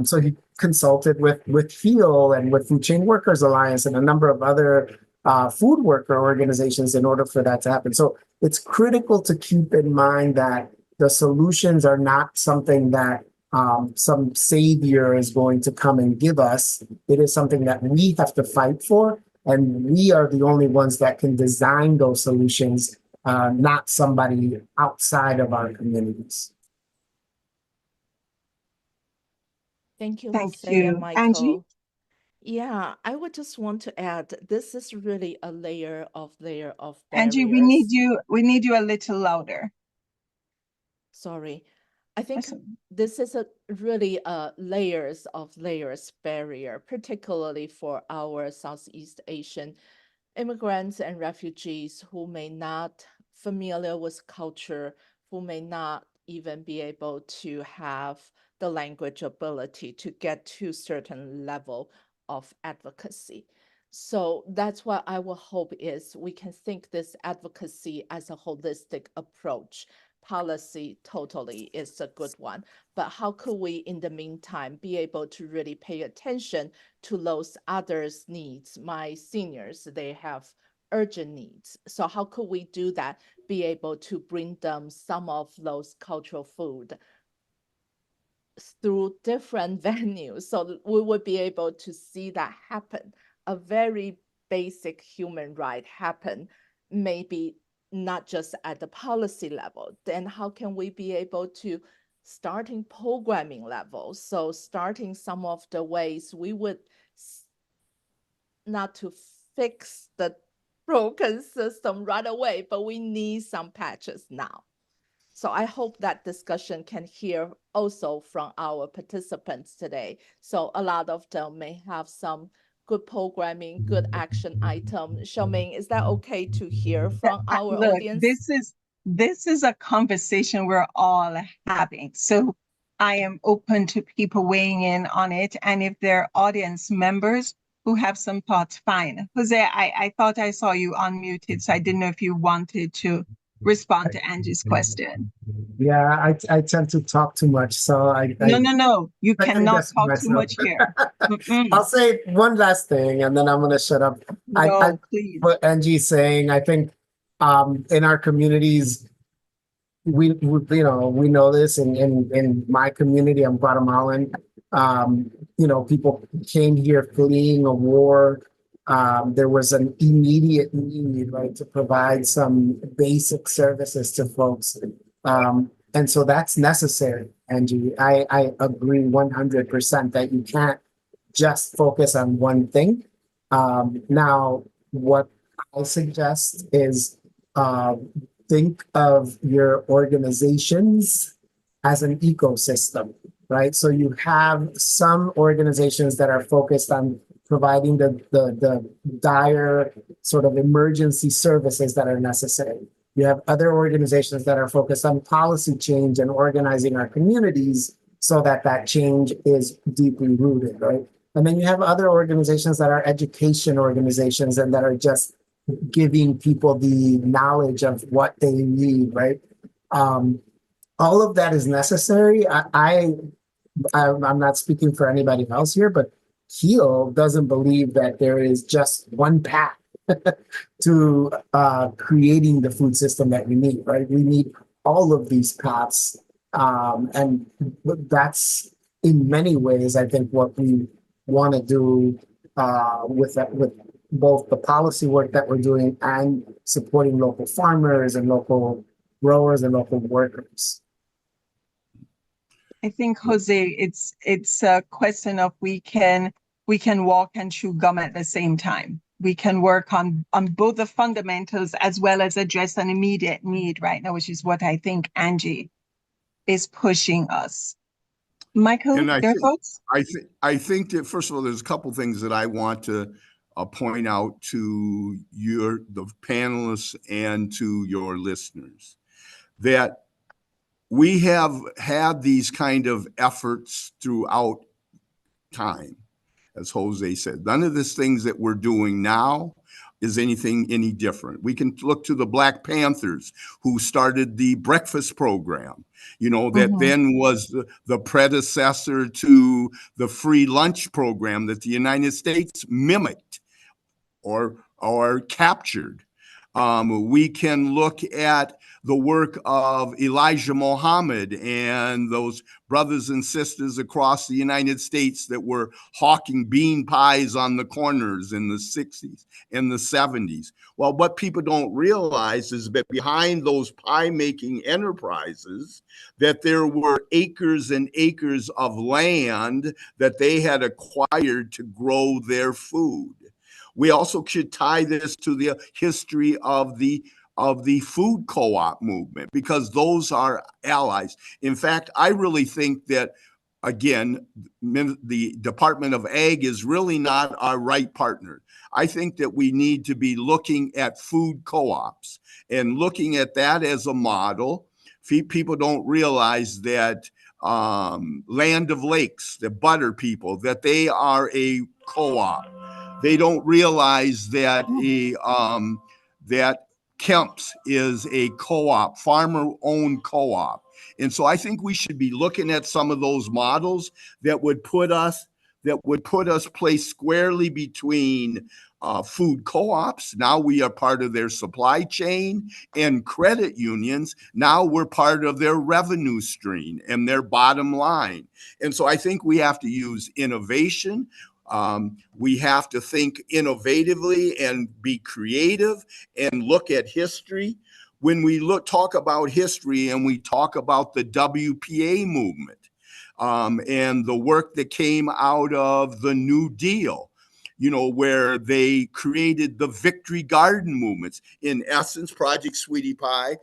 So he consulted with HEAL and with Food Chain Workers Alliance and a number of other food worker organizations in order for that to happen. So it's critical to keep in mind that the solutions are not something that some savior is going to come and give us. It is something that we have to fight for. And we are the only ones that can design those solutions, not somebody outside of our communities. Thank you, Thank Jose and you. Michael. Angie? Yeah, I would just want to add, this is really a layer of Angie, barriers. we need you a little louder. Sorry. I think That's- this is really layers barrier, particularly for our Southeast Asian immigrants and refugees who may not familiar with culture, who may not even be able to have the language ability to get to certain level of advocacy. So that's what I will hope is we can think this advocacy as a holistic approach. Policy totally is a good one, but how could we in the meantime be able to really pay attention to those others' needs? My seniors, they have urgent needs. So how could we do that? Be able to bring them some of those cultural food through different venues so we would be able to see that happen, a very basic human right happen, maybe not just at the policy level. Then how can we be able to starting programming level? So starting some of the ways we would not to fix the broken system right away, but we need some patches now. So I hope that discussion can hear also from our participants today. So a lot of them may have some good programming, good action item. Xiaoming, is that okay to hear from our Look, audience? this is a conversation we're all having. So I am open to people weighing in on it. And if there are audience members who have some thoughts, fine. Jose, I thought I saw you unmuted, so I didn't know if you wanted to respond to Angie's question. Yeah, I tend to talk too much, so No. You I can cannot guess talk too myself. much here. Mm-mm. I'll say one last thing and then I'm going to shut up. No, please. What Angie's saying, I think in our communities, we know this in my community, I'm Guatemalan. People came here fleeing a war. There was an immediate need, right, to provide some basic services to folks. And so that's necessary, Angie. I agree 100% that you can't just focus on one thing. Now, what I suggest is think of your organizations as an ecosystem, right? So you have some organizations that are focused on providing the dire sort of emergency services that are necessary. You have other organizations that are focused on policy change and organizing our communities so that that change is deeply rooted, right? And then you have other organizations that are education organizations and that are just giving people the knowledge of what they need, right? All of that is necessary. I'm not speaking for anybody else here, but HEAL doesn't believe that there is just one path to creating the food system that we need, right? We need all of these paths. And that's in many ways, I think, what we want to do with both the policy work that we're doing and supporting local farmers and local growers and local workers. I think, Jose, it's a question of we can walk and chew gum at the same time. We can work on both the fundamentals as well as address an immediate need right now, which is what I think Angie is pushing us. Michael, And your thoughts? I think that, first of all, there's a couple things that I want to point out to the panelists and to your listeners, that we have had these kind of efforts throughout time, as Jose said. None of these things that we're doing now is anything any different. We can look to the Black Panthers, who started the breakfast program, that then was the predecessor to the free lunch program that the United States mimicked or captured. We can look at the work of Elijah Muhammad and those brothers and sisters across the United States that were hawking bean pies on the corners in the 60s and the 70s. Well, what people don't realize is that behind those pie-making enterprises, that there were acres and acres of land that they had acquired to grow their food. We also should tie this to the history of the food co-op movement, because those are allies. In fact, I really think that, again, the Department of Ag is really not our right partner. I think that we need to be looking at food co-ops and looking at that as a model. People don't realize that Land of Lakes, the butter people, that they are a co-op. They don't realize that that Kemp's is a co-op, farmer-owned co-op. And so I think we should be looking at some of those models that would put us placed squarely between food co-ops. Now we are part of their supply chain, and credit unions. Now we're part of their revenue stream and their bottom line. And so I think we have to use innovation. We have to think innovatively and be creative and look at history. When we talk about history and we talk about the WPA movement and the work that came out of the New Deal, where they created the Victory Garden movements. In essence, Project Sweetie Pie,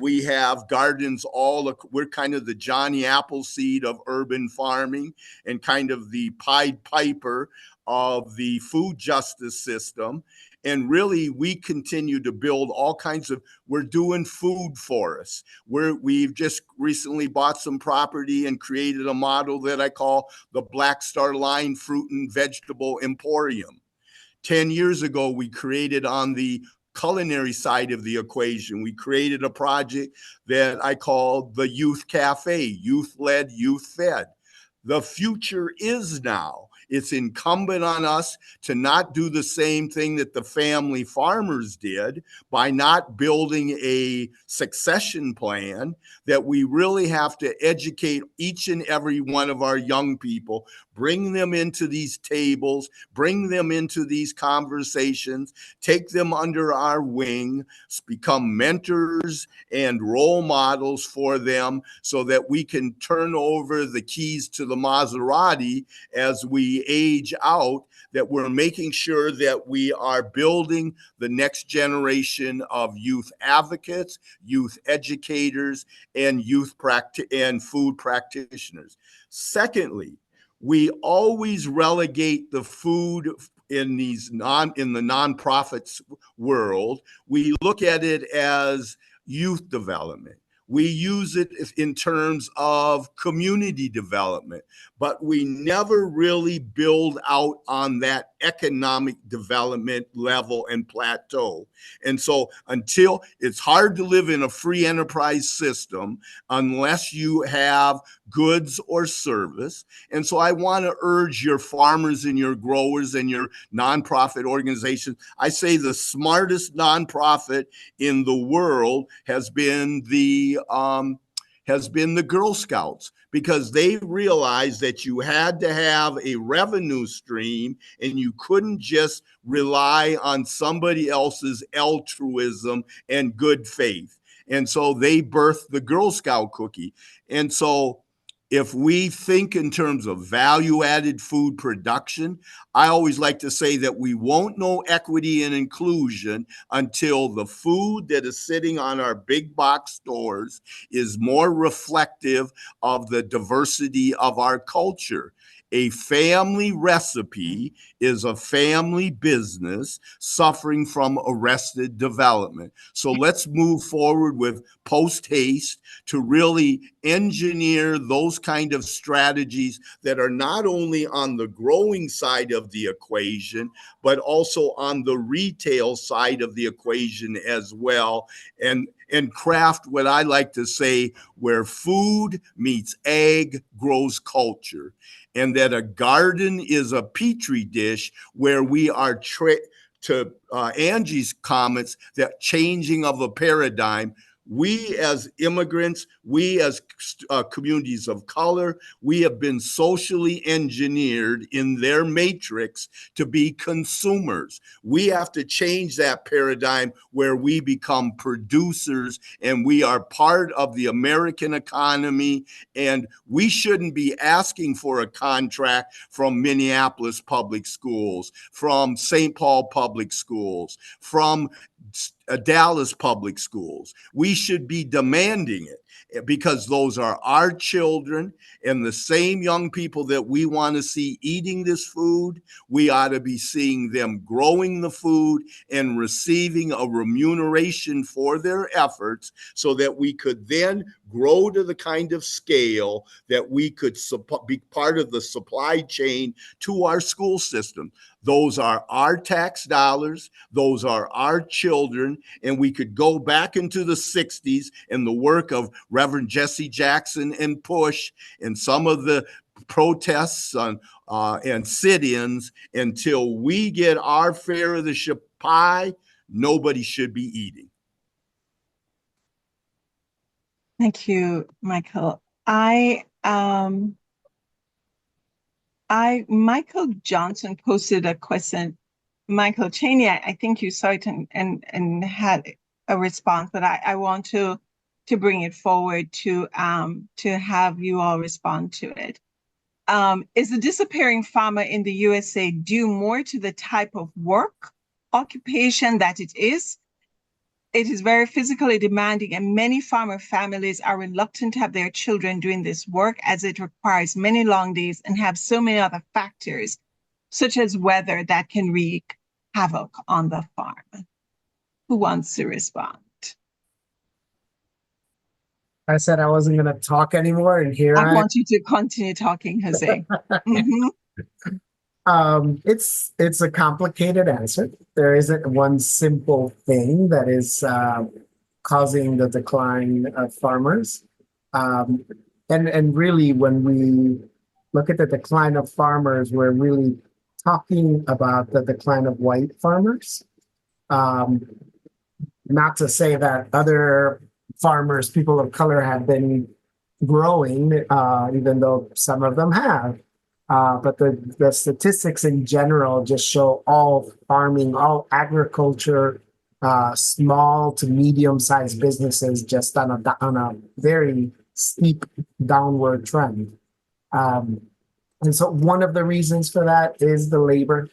we have gardens we're kind of the Johnny Appleseed of urban farming and kind of the Pied Piper of the food justice system. And really, we continue to build all kinds of, we're doing food forests. We've just recently bought some property and created a model that I call the Black Star Line Fruit and Vegetable Emporium. 10 years ago, we created on the culinary side of the equation, we created a project that I call the Youth Cafe, youth-led, youth-fed. The future is now. It's incumbent on us to not do the same thing that the family farmers did by not building a succession plan, that we really have to educate each and every one of our young people, bring them into these tables, bring them into these conversations, take them under our wing, become mentors and role models for them so that we can turn over the keys to the Maserati as we age out, that we're making sure that we are building the next generation of youth advocates, youth educators, and and food practitioners. Secondly, we always relegate the food in the nonprofits world. We look at it as youth development. We use it in terms of community development, but we never really build out on that economic development level and plateau. And so until it's hard to live in a free enterprise system unless you have goods or service. And so I want to urge your farmers and your growers and your nonprofit organizations. I say the smartest nonprofit in the world has been the Girl Scouts, because they realized that you had to have a revenue stream and you couldn't just rely on somebody else's altruism and good faith. And so they birthed the Girl Scout cookie. And so if we think in terms of value-added food production, I always like to say that we won't know equity and inclusion until the food that is sitting on our big box stores is more reflective of the diversity of our culture. A family recipe is a family business suffering from arrested development. So let's move forward with post haste to really engineer those kind of strategies that are not only on the growing side of the equation, but also on the retail side of the equation as well. And craft what I like to say, where food meets ag grows culture. And that a garden is a petri dish where we are, to Angie's comments, that changing of a paradigm. We as immigrants, we as communities of color, we have been socially engineered in their matrix to be consumers. We have to change that paradigm where we become producers and we are part of the American economy. And we shouldn't be asking for a contract from Minneapolis Public Schools, from St. Paul Public Schools, from Dallas Public Schools. We should be demanding it, because those are our children, and the same young people that we want to see eating this food, we ought to be seeing them growing the food and receiving a remuneration for their efforts, so that we could then grow to the kind of scale that we could be part of the supply chain to our school system. Those are our tax dollars. Those are our children. And we could go back into the 60s and the work of Reverend Jesse Jackson and Push and some of the protests and sit-ins. Until we get our fair of the pie, nobody should be eating. Thank you, Michael. Michael Johnson posted a question. Michael Cheney, I think you saw it and had a response, but I want to bring it forward to have you all respond to it. Is the disappearing farmer in the USA due more to the type of work, occupation that it is? It is very physically demanding, and many farmer families are reluctant to have their children doing this work, as it requires many long days and have so many other factors, such as weather, that can wreak havoc on the farm. Who wants to respond? I said I wasn't going to talk anymore, and here I want you to continue talking, Jose. Mhm. It's a complicated answer. There isn't one simple thing that is causing the decline of farmers. And really, when we look at the decline of farmers, we're really talking about the decline of white farmers. Not to say that other farmers, people of color, have been growing, even though some of them have. But the statistics in general just show all farming, all agriculture, small to medium-sized businesses just on a very steep downward trend. And so one of the reasons for that is the labor.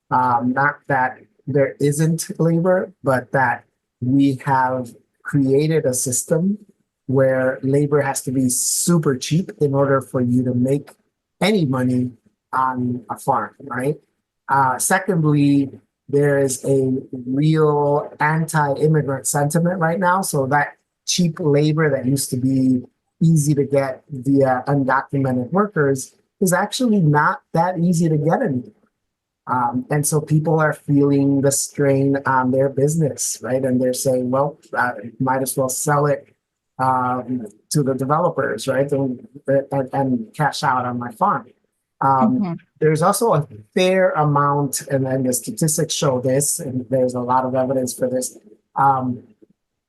Not that there isn't labor, but that we have created a system where labor has to be super cheap in order for you to make any money on a farm, right? Secondly, there is a real anti-immigrant sentiment right now. So that cheap labor that used to be easy to get via undocumented workers is actually not that easy to get anymore. And so people are feeling the strain on their business, right? And they're saying, well, might as well sell it to the developers, right? And cash out on my farm. There's also a fair amount, and then the statistics show this, and there's a lot of evidence for this.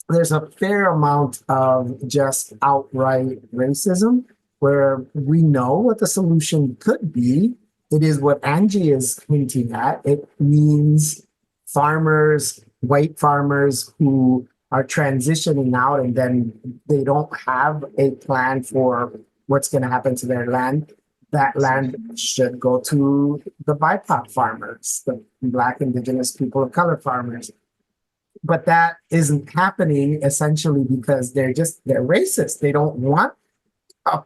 There's a fair amount of just outright racism where we know what the solution could be. It is what Angie is hinting at. It means farmers, white farmers who are transitioning out and then they don't have a plan for what's going to happen to their land. That land should go to the BIPOC farmers, the Black, Indigenous, people of color farmers. But that isn't happening essentially because they're racist. They don't want a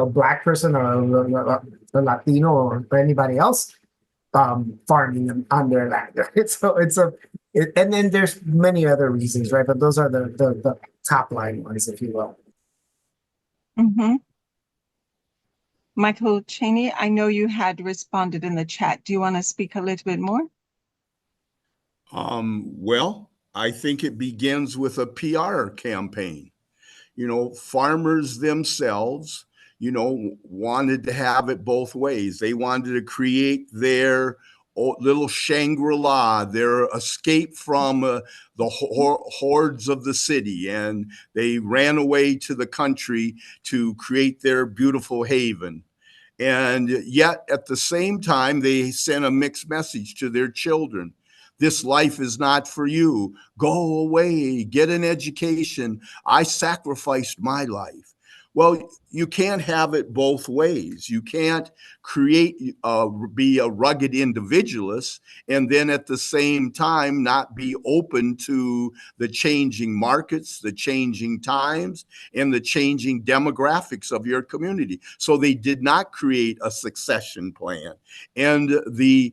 Black person or a Latino or anybody else farming on their land. And then there's many other reasons, right? But those are the top line ones, if you will. Michael Cheney, I know you had responded in the chat. Do you want to speak a little bit more? Well, I think it begins with a PR campaign. Farmers themselves, wanted to have it both ways. They wanted to create their little Shangri-La, their escape from the hordes of the city. And they ran away to the country to create their beautiful haven. And yet at the same time, they sent a mixed message to their children. This life is not for you. Go away, get an education. I sacrificed my life. Well, you can't have it both ways. You can't be a rugged individualist and then at the same time not be open to the changing markets, the changing times, and the changing demographics of your community. So they did not create a succession plan. And the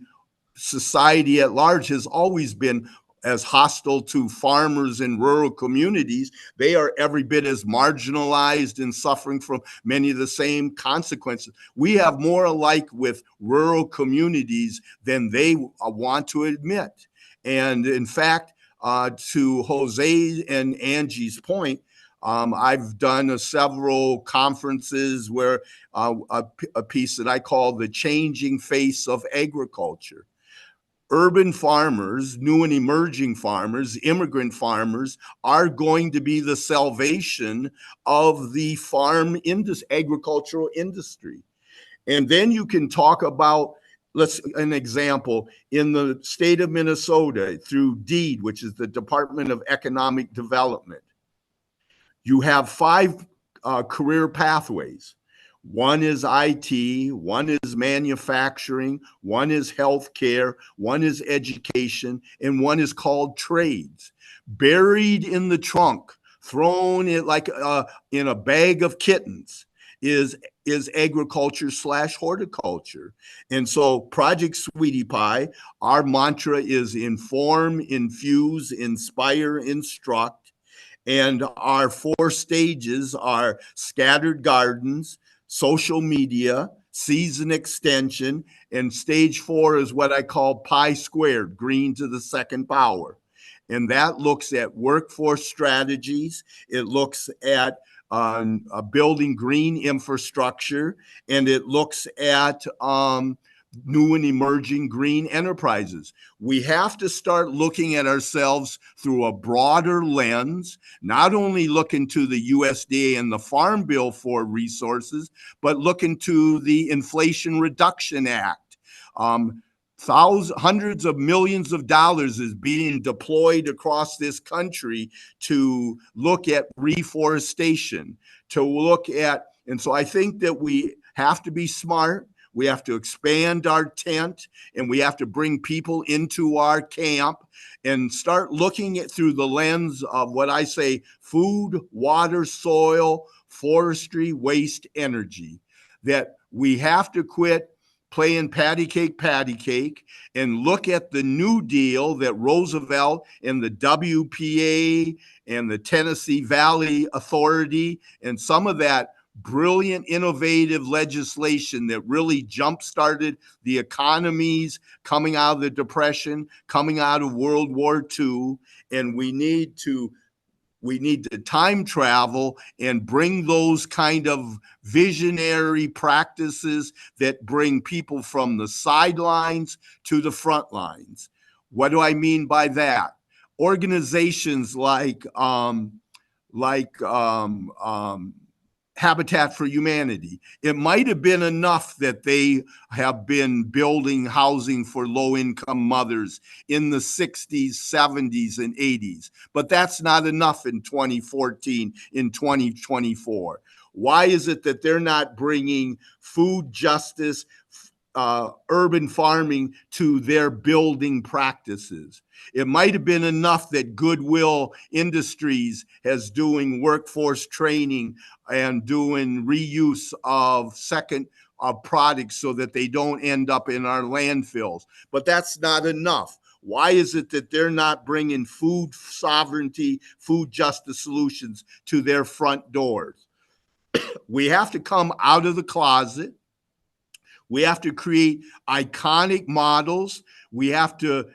society at large has always been as hostile to farmers in rural communities. They are every bit as marginalized and suffering from many of the same consequences. We have more alike with rural communities than they want to admit. And in fact, to Jose and Angie's point, I've done several conferences where a piece that I call The Changing Face of Agriculture. Urban farmers, new and emerging farmers, immigrant farmers are going to be the salvation of the agricultural industry. And then you can talk about, an example, in the state of Minnesota through DEED, which is the Department of Economic Development. You have 5 career pathways. One is IT, one is manufacturing, one is healthcare, one is education, and one is called trades. Buried in the trunk, thrown in like in a bag of kittens, is agriculture/horticulture. And so Project Sweetie Pie, our mantra is inform, infuse, inspire, instruct. And our 4 stages are scattered gardens, social media, season extension, and stage 4 is what I call pi squared, green to the second power. And that looks at workforce strategies. It looks at building green infrastructure, and it looks at new and emerging green enterprises. We have to start looking at ourselves through a broader lens, not only looking to the USDA and the Farm Bill for resources, but looking to the Inflation Reduction Act. Hundreds of millions of dollars is being deployed across this country to look at reforestation, and so I think that we have to be smart. We have to expand our tent, and we have to bring people into our camp and start looking at through the lens of what I say: food, water, soil, forestry, waste, energy. That we have to quit playing patty cake, and look at the New Deal that Roosevelt and the WPA and the Tennessee Valley Authority and some of that brilliant, innovative legislation that really jump-started the economies coming out of the Depression, coming out of World War II, and we need to time travel and bring those kind of visionary practices that bring people from the sidelines to the front lines. What do I mean by that? Organizations like Habitat for Humanity. It might have been enough that they have been building housing for low-income mothers in the 60s, 70s, and 80s, but that's not enough in 2014, in 2024. Why is it that they're not bringing food justice, urban farming to their building practices? It might have been enough that Goodwill Industries has doing workforce training and doing reuse of second products so that they don't end up in our landfills. But that's not enough. Why is it that they're not bringing food sovereignty, food justice solutions to their front doors? We have to come out of the closet. We have to create iconic models. We have to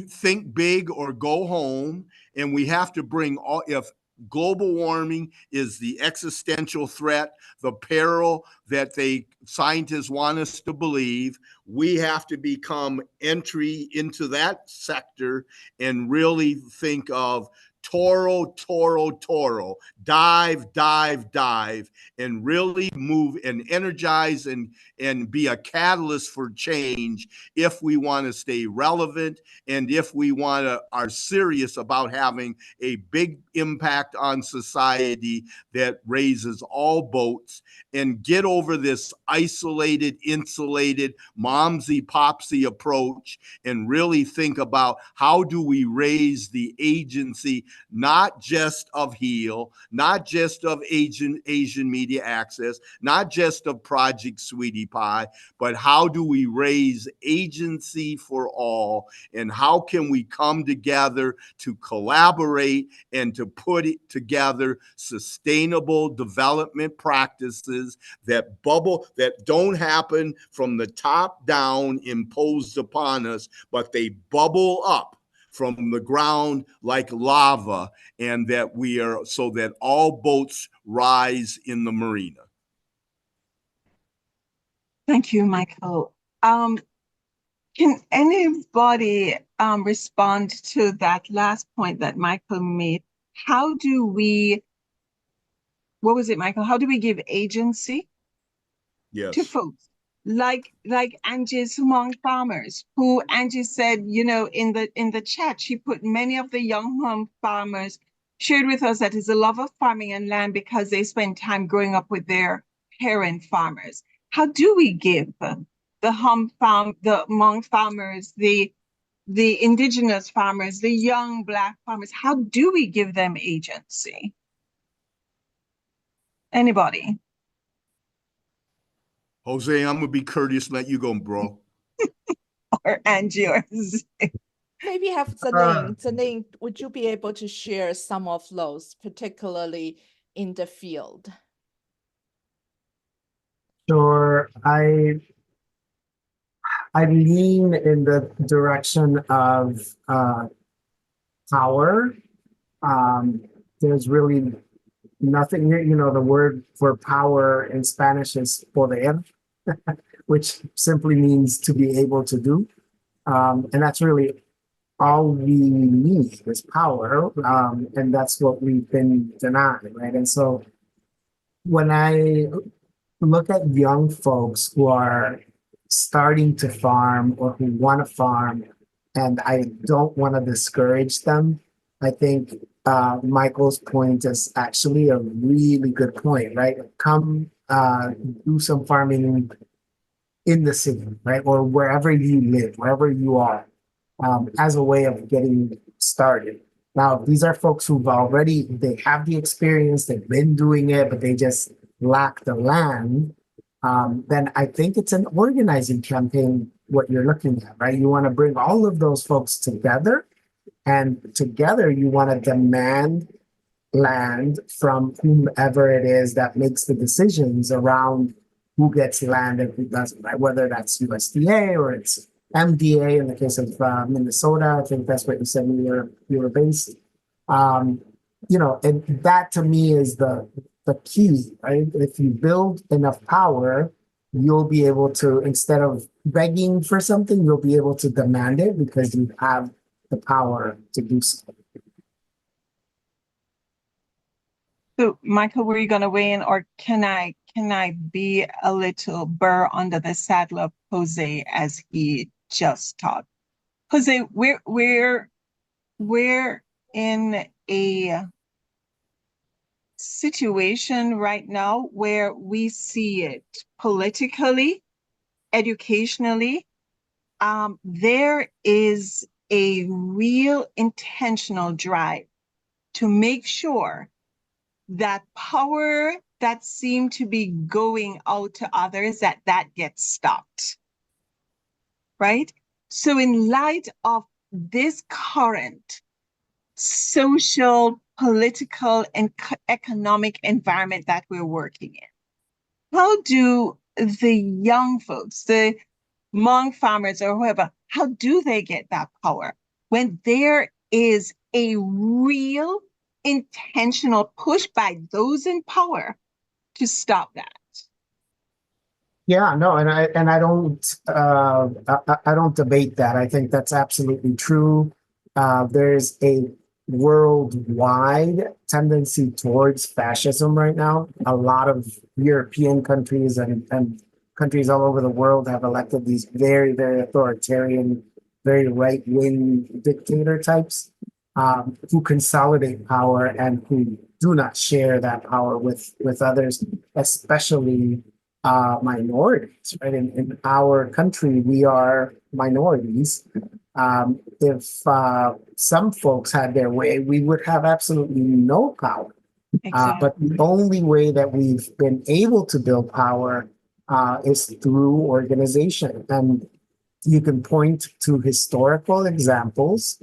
think big or go home. And we have to bring if global warming is the existential threat, the peril that scientists want us to believe, we have to become entry into that sector and really think of Toro, dive, and really move and energize and be a catalyst for change if we want to stay relevant and if we are serious about having a big impact on society that raises all boats and get over this isolated, insulated, momsy-popsy approach and really think about how do we raise the agency not just of HEAL, not just of Asian Media Access, not just of Project Sweetie Pie, but how do we raise agency for all, and how can we come together to collaborate and to put it together sustainable development practices that don't happen from the top down imposed upon us, but they bubble up from the ground like lava, and that so that all boats rise in the marina. Thank you, Michael. Can anybody respond to that last point that Michael made? What was it, Michael? How do we give agency to folks? Like Angie's Hmong farmers, who Angie said, in the chat, she put many of the young Hmong farmers shared with us that is a love of farming and land because they spend time growing up with their parent farmers. How do we give the Hmong farmers, the indigenous farmers, the young Black farmers, how do we give them agency? Anybody? Jose, I'm gonna be courteous, let you go, bro. Or Angie or Maybe have Zening, would you be able to share some of those, particularly in the field? Sure. I lean in the direction of power. There's really nothing, the word for power in Spanish is poder, which simply means to be able to do. And that's really all we need is power. And that's what we've been denied, right? And so when I look at young folks who are starting to farm or who want to farm, and I don't want to discourage them, I think Michael's point is actually a really good point, right? Come do some farming in the city, right? Or wherever you live, wherever you are, as a way of getting started. Now, these are folks they have the experience, they've been doing it, but they just lack the land. then I think it's an organizing campaign, what you're looking at, right? You want to bring all of those folks together, and together you want to demand land from whomever it is that makes the decisions around who gets land and who doesn't, right? Whether that's USDA or it's MDA in the case of Minnesota. I think that's what you said when you were based. And that to me is the key, right? If you build enough power, you'll be able to, instead of begging for something, you'll be able to demand it because you have the power to do so. So, Michael, were you going to weigh in, or can I be a little burr under the saddle of Jose as he just talked? Jose, we're in a situation right now where we see it politically, educationally. There is a real intentional drive to make sure that power that seemed to be going out to others, that gets stopped, right? So in light of this current social, political, and economic environment that we're working in, how do the young folks, the Hmong farmers or whoever, how do they get that power when there is a real intentional push by those in power to stop that? Yeah, no, and I don't debate that. I think that's absolutely true. There's a worldwide tendency towards fascism right now. A lot of European countries and countries all over the world have elected these very, very authoritarian, very right-wing dictator types who consolidate power and who do not share that power with others, especially minorities, right? In our country, we are minorities. If some folks had their way, we would have absolutely no power. Exactly. But the only way that we've been able to build power is through organization. And you can point to historical examples.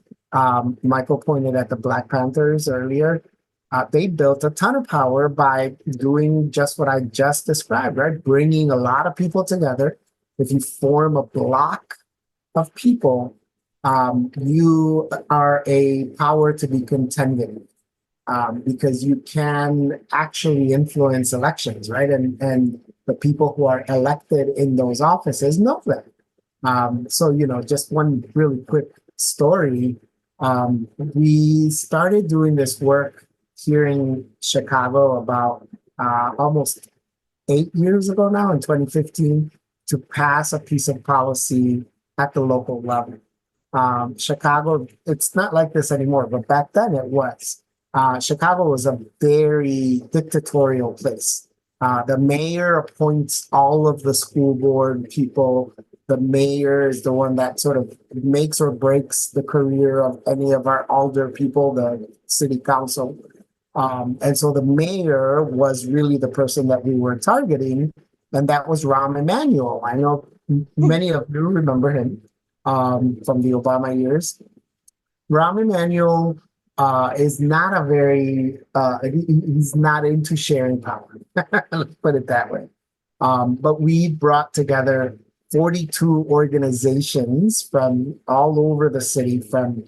Michael pointed at the Black Panthers earlier. They built a ton of power by doing just what I just described, right? Bringing a lot of people together. If you form a block of people, you are a power to be contended with. Because you can actually influence elections, right? And the people who are elected in those offices know that. So, just one really quick story. We started doing this work here in Chicago about almost 8 years ago now, in 2015, to pass a piece of policy at the local level. Chicago, it's not like this anymore, but back then it was. Chicago was a very dictatorial place. The mayor appoints all of the school board people. The mayor is the one that sort of makes or breaks the career of any of our alder people, the city council. And so the mayor was really the person that we were targeting, and that was Rahm Emanuel. I know many of you remember him from the Obama years. Rahm Emanuel is not a very, he's not into sharing power. Let's put it that way. But we brought together 42 organizations from all over the city, from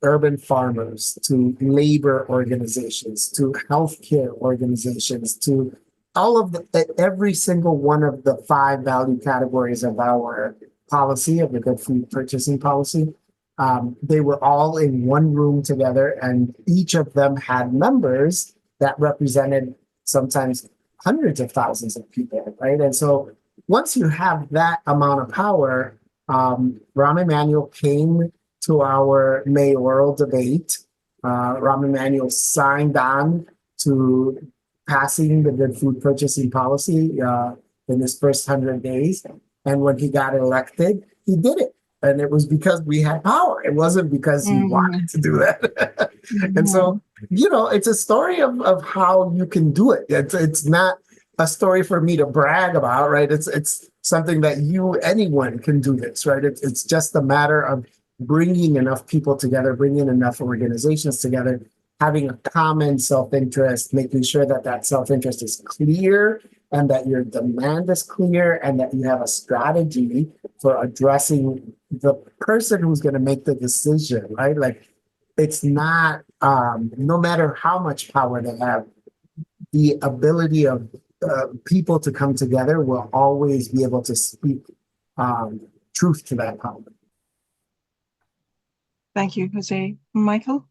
urban farmers to labor organizations to healthcare organizations to all of every single one of the 5 value categories of our policy, of the Good Food Purchasing Policy. They were all in one room together, and each of them had members that represented sometimes hundreds of thousands of people, right? And so once you have that amount of power, Rahm Emanuel came to our mayoral debate. Rahm Emanuel signed on to passing the Good Food Purchasing Policy in his first 100 days. And when he got elected, he did it. And it was because we had power. It wasn't because he wanted to do that. And so, it's a story of how you can do it. It's not a story for me to brag about, right? It's something that anyone can do this, right? It's just a matter of bringing enough people together, bringing enough organizations together, having a common self-interest, making sure that that self-interest is clear and that your demand is clear and that you have a strategy for addressing the person who's going to make the decision, right? Like it's not, no matter how much power they have, the ability of people to come together will always be able to speak truth to that power. Thank you, Jose. Michael?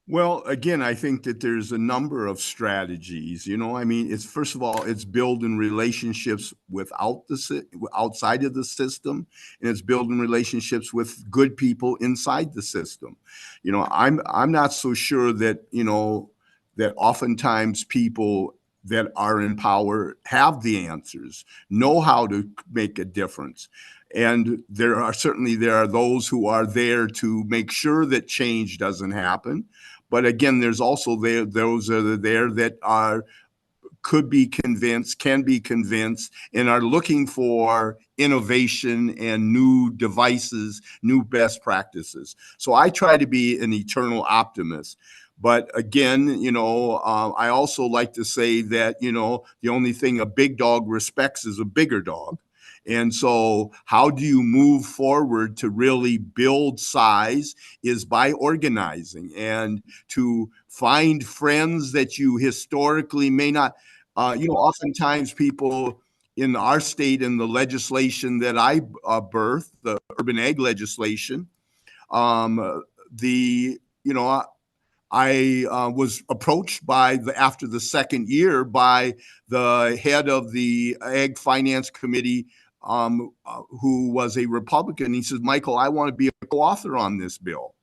Well, again, I think that there's a number of strategies. I mean, it's first of all, it's building relationships outside of the system, and it's building relationships with good people inside the system. I'm not so sure that that oftentimes people that are in power have the answers, know how to make a difference. And there are those who are there to make sure that change doesn't happen. But again, there's also those that are there that can be convinced, and are looking for innovation and new devices, new best practices. So I try to be an eternal optimist. But again, I also like to say that, the only thing a big dog respects is a bigger dog. And so how do you move forward to really build size is by organizing and to find friends that you historically may not, oftentimes people in our state in the legislation that I birthed, the urban ag legislation, I was approached after the second year by the head of the Ag Finance Committee, who was a Republican. He says, Michael, I want to be a co-author on this bill.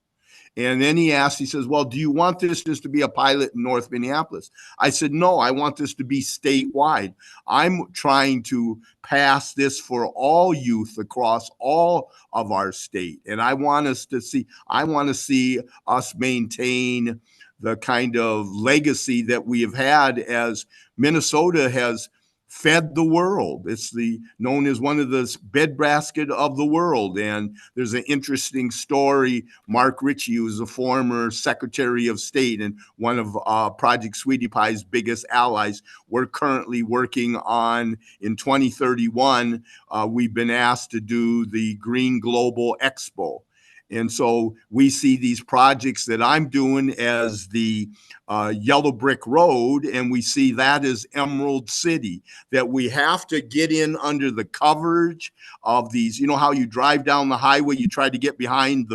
And then he says, well, do you want this just to be a pilot in North Minneapolis? I said, no, I want this to be statewide. I'm trying to pass this for all youth across all of our state. And I want to see us maintain the kind of legacy that we have had as Minnesota has fed the world. It's known as one of the breadbasket of the world. And there's an interesting story. Mark Ritchie, who's a former Secretary of State and one of Project Sweetie Pie's biggest allies, we're currently working on, in 2031, we've been asked to do the Green Global Expo. And so we see these projects that I'm doing as the Yellow Brick Road, and we see that as Emerald City, that we have to get in under the coverage of these. You know how you drive down the highway, you try to get behind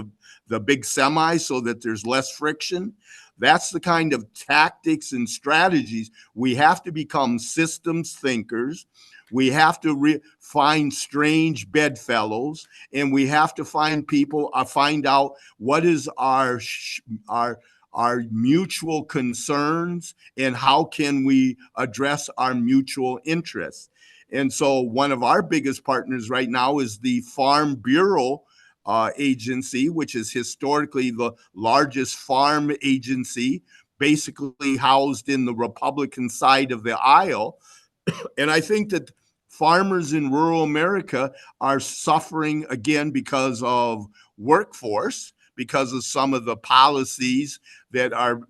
the big semi so that there's less friction? That's the kind of tactics and strategies. We have to become systems thinkers. We have to find strange bedfellows, and we have to find out what is our mutual concerns and how can we address our mutual interests. And so one of our biggest partners right now is the Farm Bureau agency, which is historically the largest farm agency, basically housed in the Republican side of the aisle. And I think that farmers in rural America are suffering again because of workforce, because of some of the policies that are,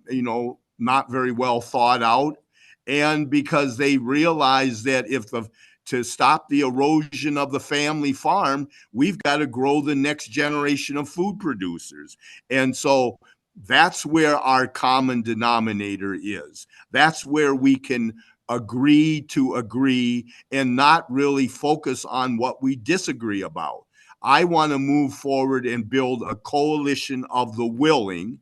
not very well thought out, and because they realize that to stop the erosion of the family farm, we've got to grow the next generation of food producers. And so that's where our common denominator is. That's where we can agree to agree and not really focus on what we disagree about. I want to move forward and build a coalition of the willing.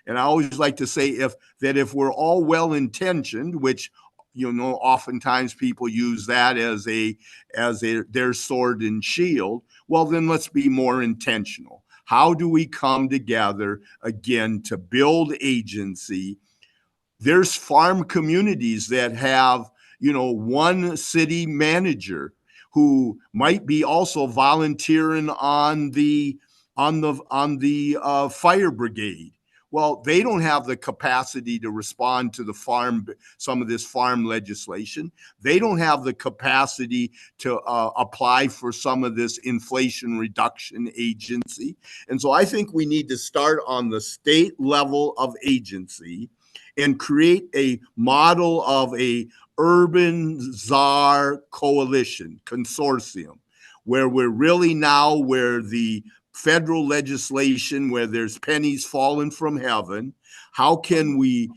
And I always like to say if we're all well-intentioned, which oftentimes people use that as their sword and shield, well, then let's be more intentional. How do we come together again to build agency? There's farm communities that have, one city manager who might be also volunteering on the fire brigade. Well, they don't have the capacity to respond to some of this farm legislation. They don't have the capacity to apply for some of this Inflation Reduction Agency. And so I think we need to start on the state level of agency and create a model of a urban czar coalition consortium where we're really now where the federal legislation, where there's pennies falling from heaven, how can we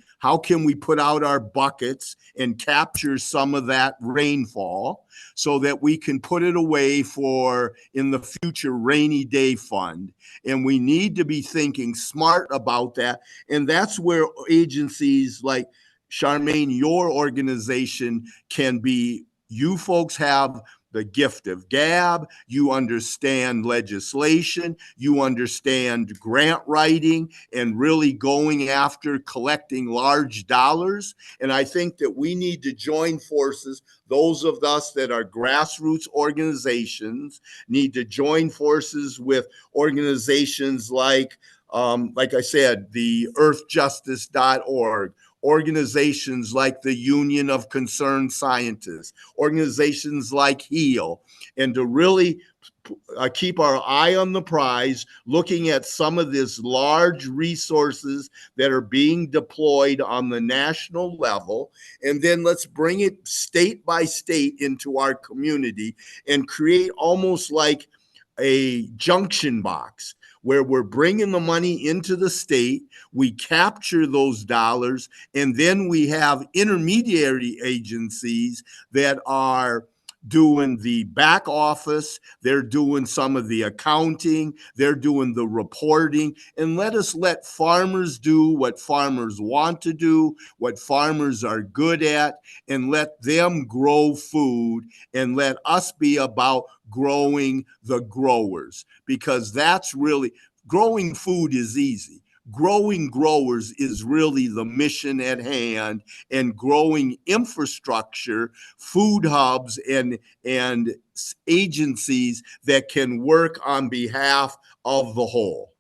put out our buckets and capture some of that rainfall so that we can put it away for in the future rainy day fund? And we need to be thinking smart about that. And that's where agencies like Charmaine, your organization can be, you folks have the gift of gab, you understand legislation, you understand grant writing and really going after collecting large dollars. And I think that we need to join forces. Those of us that are grassroots organizations need to join forces with organizations like I said, the earthjustice.org, organizations like the Union of Concerned Scientists, organizations like HEAL, and to really keep our eye on the prize, looking at some of this large resources that are being deployed on the national level. And then let's bring it state by state into our community and create almost like a junction box where we're bringing the money into the state, we capture those dollars, and then we have intermediary agencies that are doing the back office, they're doing some of the accounting, they're doing the reporting, and let farmers do what farmers want to do, what farmers are good at, and let them grow food, and let us be about growing the growers, because that's really, growing food is easy. Growing growers is really the mission at hand, and growing infrastructure, food hubs, and agencies that can work on behalf of the whole.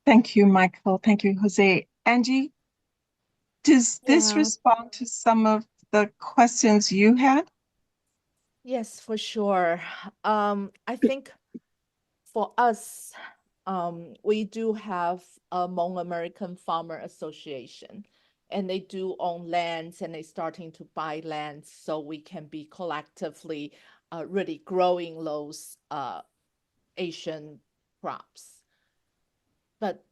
Thank you, Michael. Thank you, Jose. Angie, does this Yeah. respond to some of the questions you had? Yes, for sure. I think for us, we do have a Hmong American Farmer Association, and they do own lands, and they're starting to buy lands so we can be collectively really growing those Asian crops. But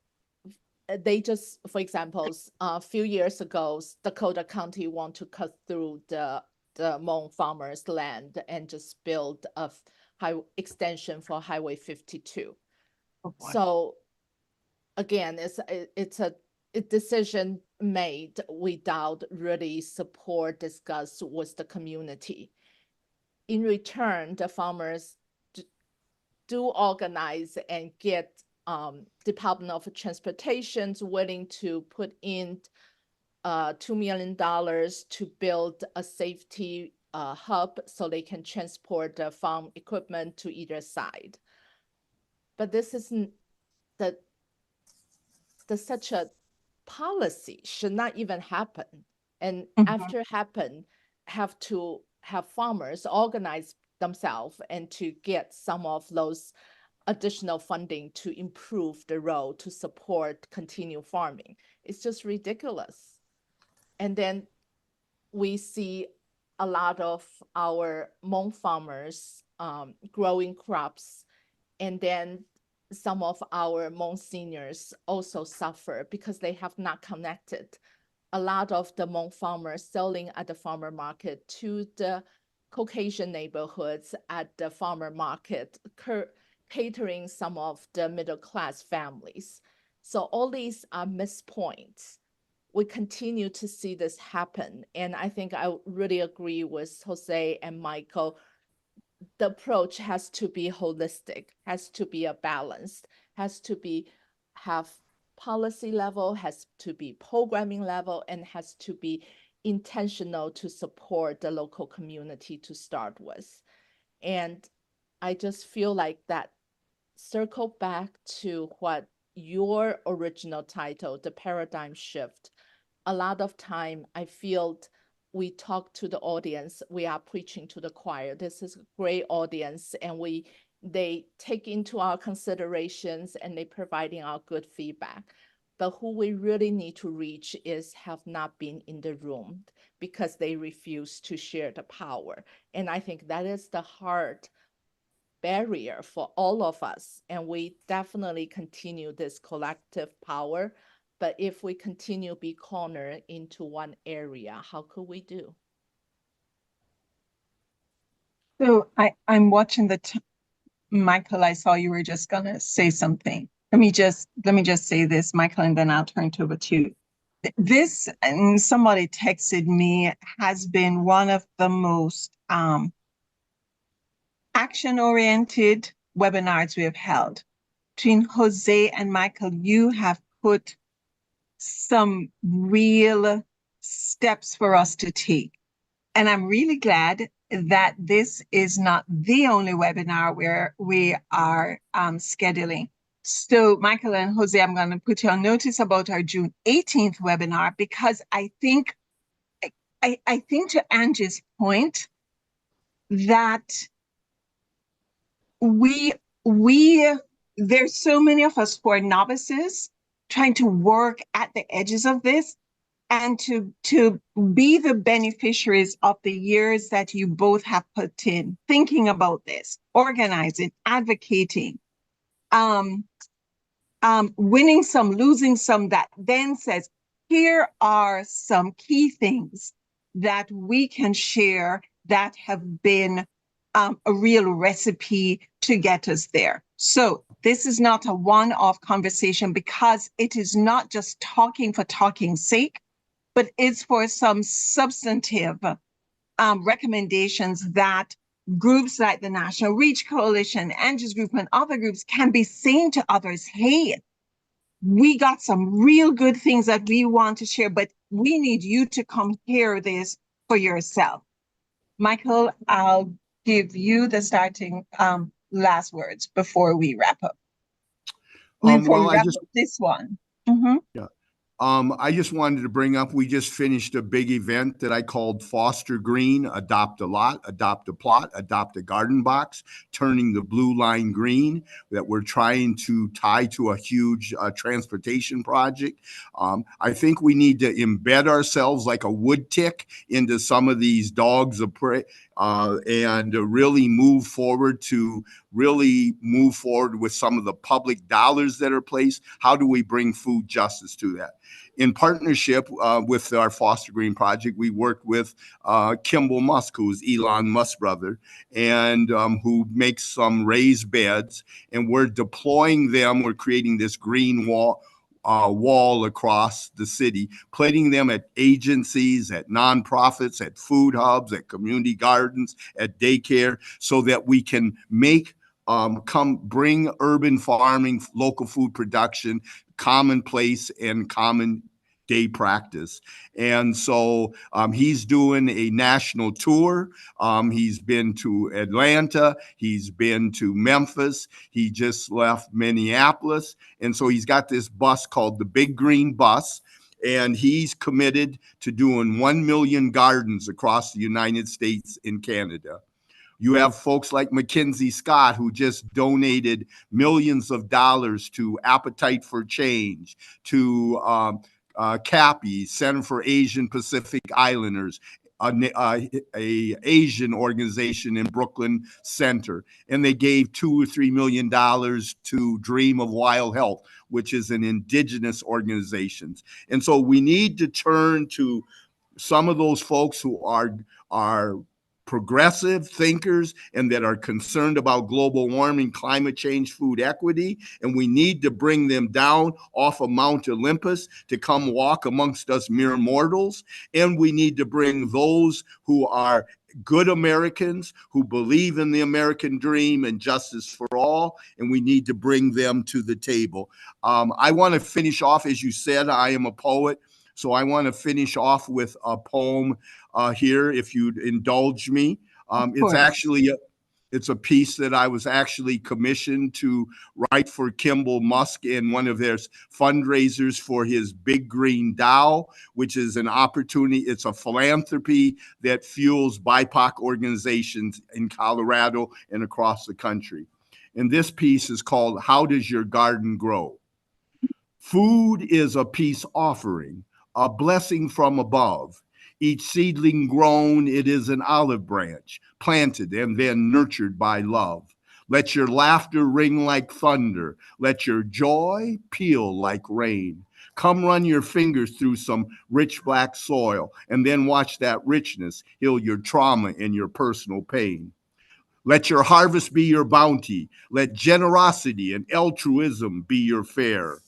they just, for example, a few years ago, Dakota County want to cut through the Hmong farmers' land and just build a high extension for Highway 52. Oh, boy. So again, it's a decision made without really support discussed with the community. In return, the farmers do organize and get Department of Transportation's willing to put in $2 million to build a safety hub so they can transport the farm equipment to either side. But this isn't such a policy should not even happen. And after happen, have to have farmers organize themselves and to get some of those additional funding to improve the road to support continued farming. It's just ridiculous. And then we see a lot of our Hmong farmers growing crops, and then some of our Hmong seniors also suffer because they have not connected. A lot of the Hmong farmers selling at the farmer market to the Caucasian neighborhoods at the farmer market, catering some of the middle-class families. So all these are missed points. We continue to see this happen. And I think I really agree with Jose and Michael. The approach has to be holistic, has to be a balance, has to be have policy level, has to be programming level, and has to be intentional to support the local community to start with. And I just feel like that circle back to what your original title, the paradigm shift. A lot of time I feel we talk to the audience, we are preaching to the choir. This is a great audience, and they take into our considerations and they providing our good feedback. But who we really need to reach is have not been in the room because they refuse to share the power. And I think that is the hard barrier for all of us. And we definitely continue this collective power. But if we continue be cornered into one area, how could we do? So I'm watching Michael, I saw you were just gonna say something. Let me just say this, Michael, and then I'll turn it over to you. This, and somebody texted me, has been one of the most action-oriented webinars we have held. Between Jose and Michael, you have put some real steps for us to take. And I'm really glad that this is not the only webinar where we are scheduling. So Michael and Jose, I'm going to put you on notice about our June 18th webinar, because I think to Angie's point that there's so many of us who are novices trying to work at the edges of this, and to be the beneficiaries of the years that you both have put in, thinking about this, organizing, advocating, winning some, losing some, that then says, here are some key things that we can share that have been a real recipe to get us there. So this is not a one-off conversation, because it is not just talking for talking's sake, but it's for some substantive recommendations that groups like the National Reach Coalition, Angie's group, and other groups can be saying to others, hey, we got some real good things that we want to share, but we need you to come hear this for yourself. Michael, I'll give you the starting last words before we wrap up. This one. Mm-hmm. Yeah. I just wanted to bring up, we just finished a big event that I called Foster Green, Adopt a Lot, Adopt a Plot, Adopt a Garden Box, turning the blue line green, that we're trying to tie to a huge transportation project. I think we need to embed ourselves like a wood tick into some of these dogs of prey, and really move forward with some of the public dollars that are placed. How do we bring food justice to that? In partnership with our Foster Green Project, we worked with Kimball Musk, who's Elon Musk's brother, and who makes some raised beds, and we're deploying them. We're creating this green wall across the city, planting them at agencies, at nonprofits, at food hubs, at community gardens, at daycare, so that we can make bring urban farming, local food production commonplace and common day practice. And so he's doing a national tour. He's been to Atlanta. He's been to Memphis. He just left Minneapolis. And so he's got this bus called the Big Green Bus. And he's committed to doing 1 million gardens across the United States and Canada. You have folks like Mackenzie Scott, who just donated millions of dollars to Appetite for Change, to CAPI, Center for Asian Pacific Islanders, a Asian organization in Brooklyn Center. And they gave $2 or $3 million to Dream of Wild Health, which is an indigenous organization. And so we need to turn to some of those folks who are progressive thinkers and that are concerned about global warming, climate change, food equity. And we need to bring them down off of Mount Olympus to come walk amongst us mere mortals. And we need to bring those who are good Americans, who believe in the American dream and justice for all, and we need to bring them to the table. I want to finish off, as you said, I am a poet. So I want to finish off with a poem here, if you'd indulge me. It's actually It's a piece that I was actually commissioned to write for Kimball Musk in one of their fundraisers for his Big Green DAO, which is an opportunity. It's a philanthropy that fuels BIPOC organizations in Colorado and across the country. And this piece is called How Does Your Garden Grow? Food is a peace offering, a blessing from above. Each seedling grown, it is an olive branch, planted and then nurtured by love. Let your laughter ring like thunder. Let your joy peel like rain. Come run your fingers through some rich black soil and then watch that richness heal your trauma and your personal pain. Let your harvest be your bounty. Let generosity and altruism be your fare.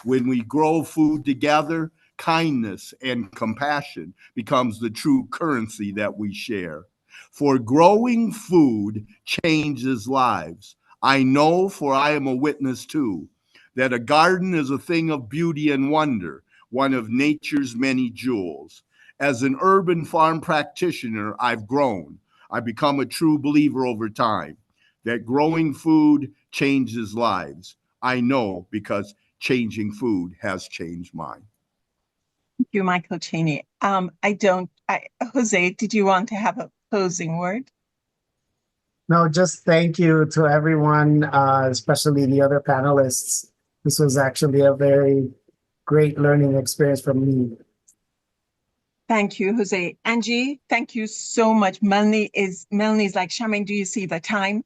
When we grow food together, kindness and compassion becomes the true currency that we share. For growing food changes lives. I know, for I am a witness too, that a garden is a thing of beauty and wonder, one of nature's many jewels. As an urban farm practitioner, I've grown. I've become a true believer over time that growing food changes lives. I know because changing food has changed mine. Thank you, Michael Chaney. Jose, did you want to have a closing word? No, just thank you to everyone, especially the other panelists. This was actually a very great learning experience for me. Thank you, Jose. Angie, thank you so much. Melanie's like, Charmaine, do you see the time?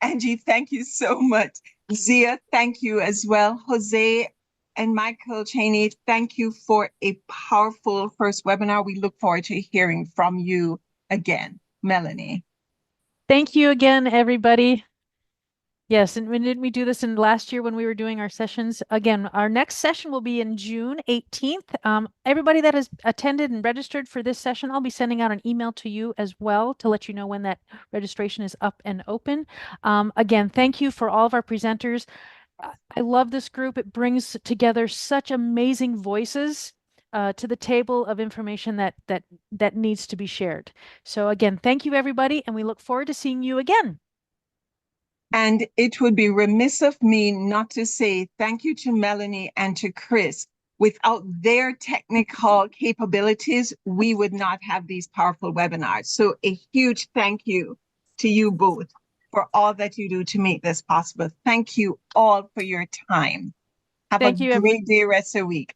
Angie, thank you so much. Zia, thank you as well. Jose and Michael Chaney, thank you for a powerful first webinar. We look forward to hearing from you again. Melanie. Thank you again, everybody. Yes, and when did we do this in last year when we were doing our sessions? Again, our next session will be in June 18th. Everybody that has attended and registered for this session, I'll be sending out an email to you as well to let you know when that registration is up and open. Again, thank you for all of our presenters. I love this group. It brings together such amazing voices to the table of information that needs to be shared. So again, thank you, everybody, and we look forward to seeing you again. And it would be remiss of me not to say thank you to Melanie and to Chris. Without their technical capabilities, we would not have these powerful webinars. So a huge thank you to you both for all that you do to make this possible. Thank you all for your time. Have a great day, rest of the week.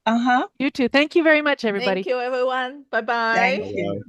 You too. Thank you very much, everybody. Thank you, everyone. Bye-bye. Thank you.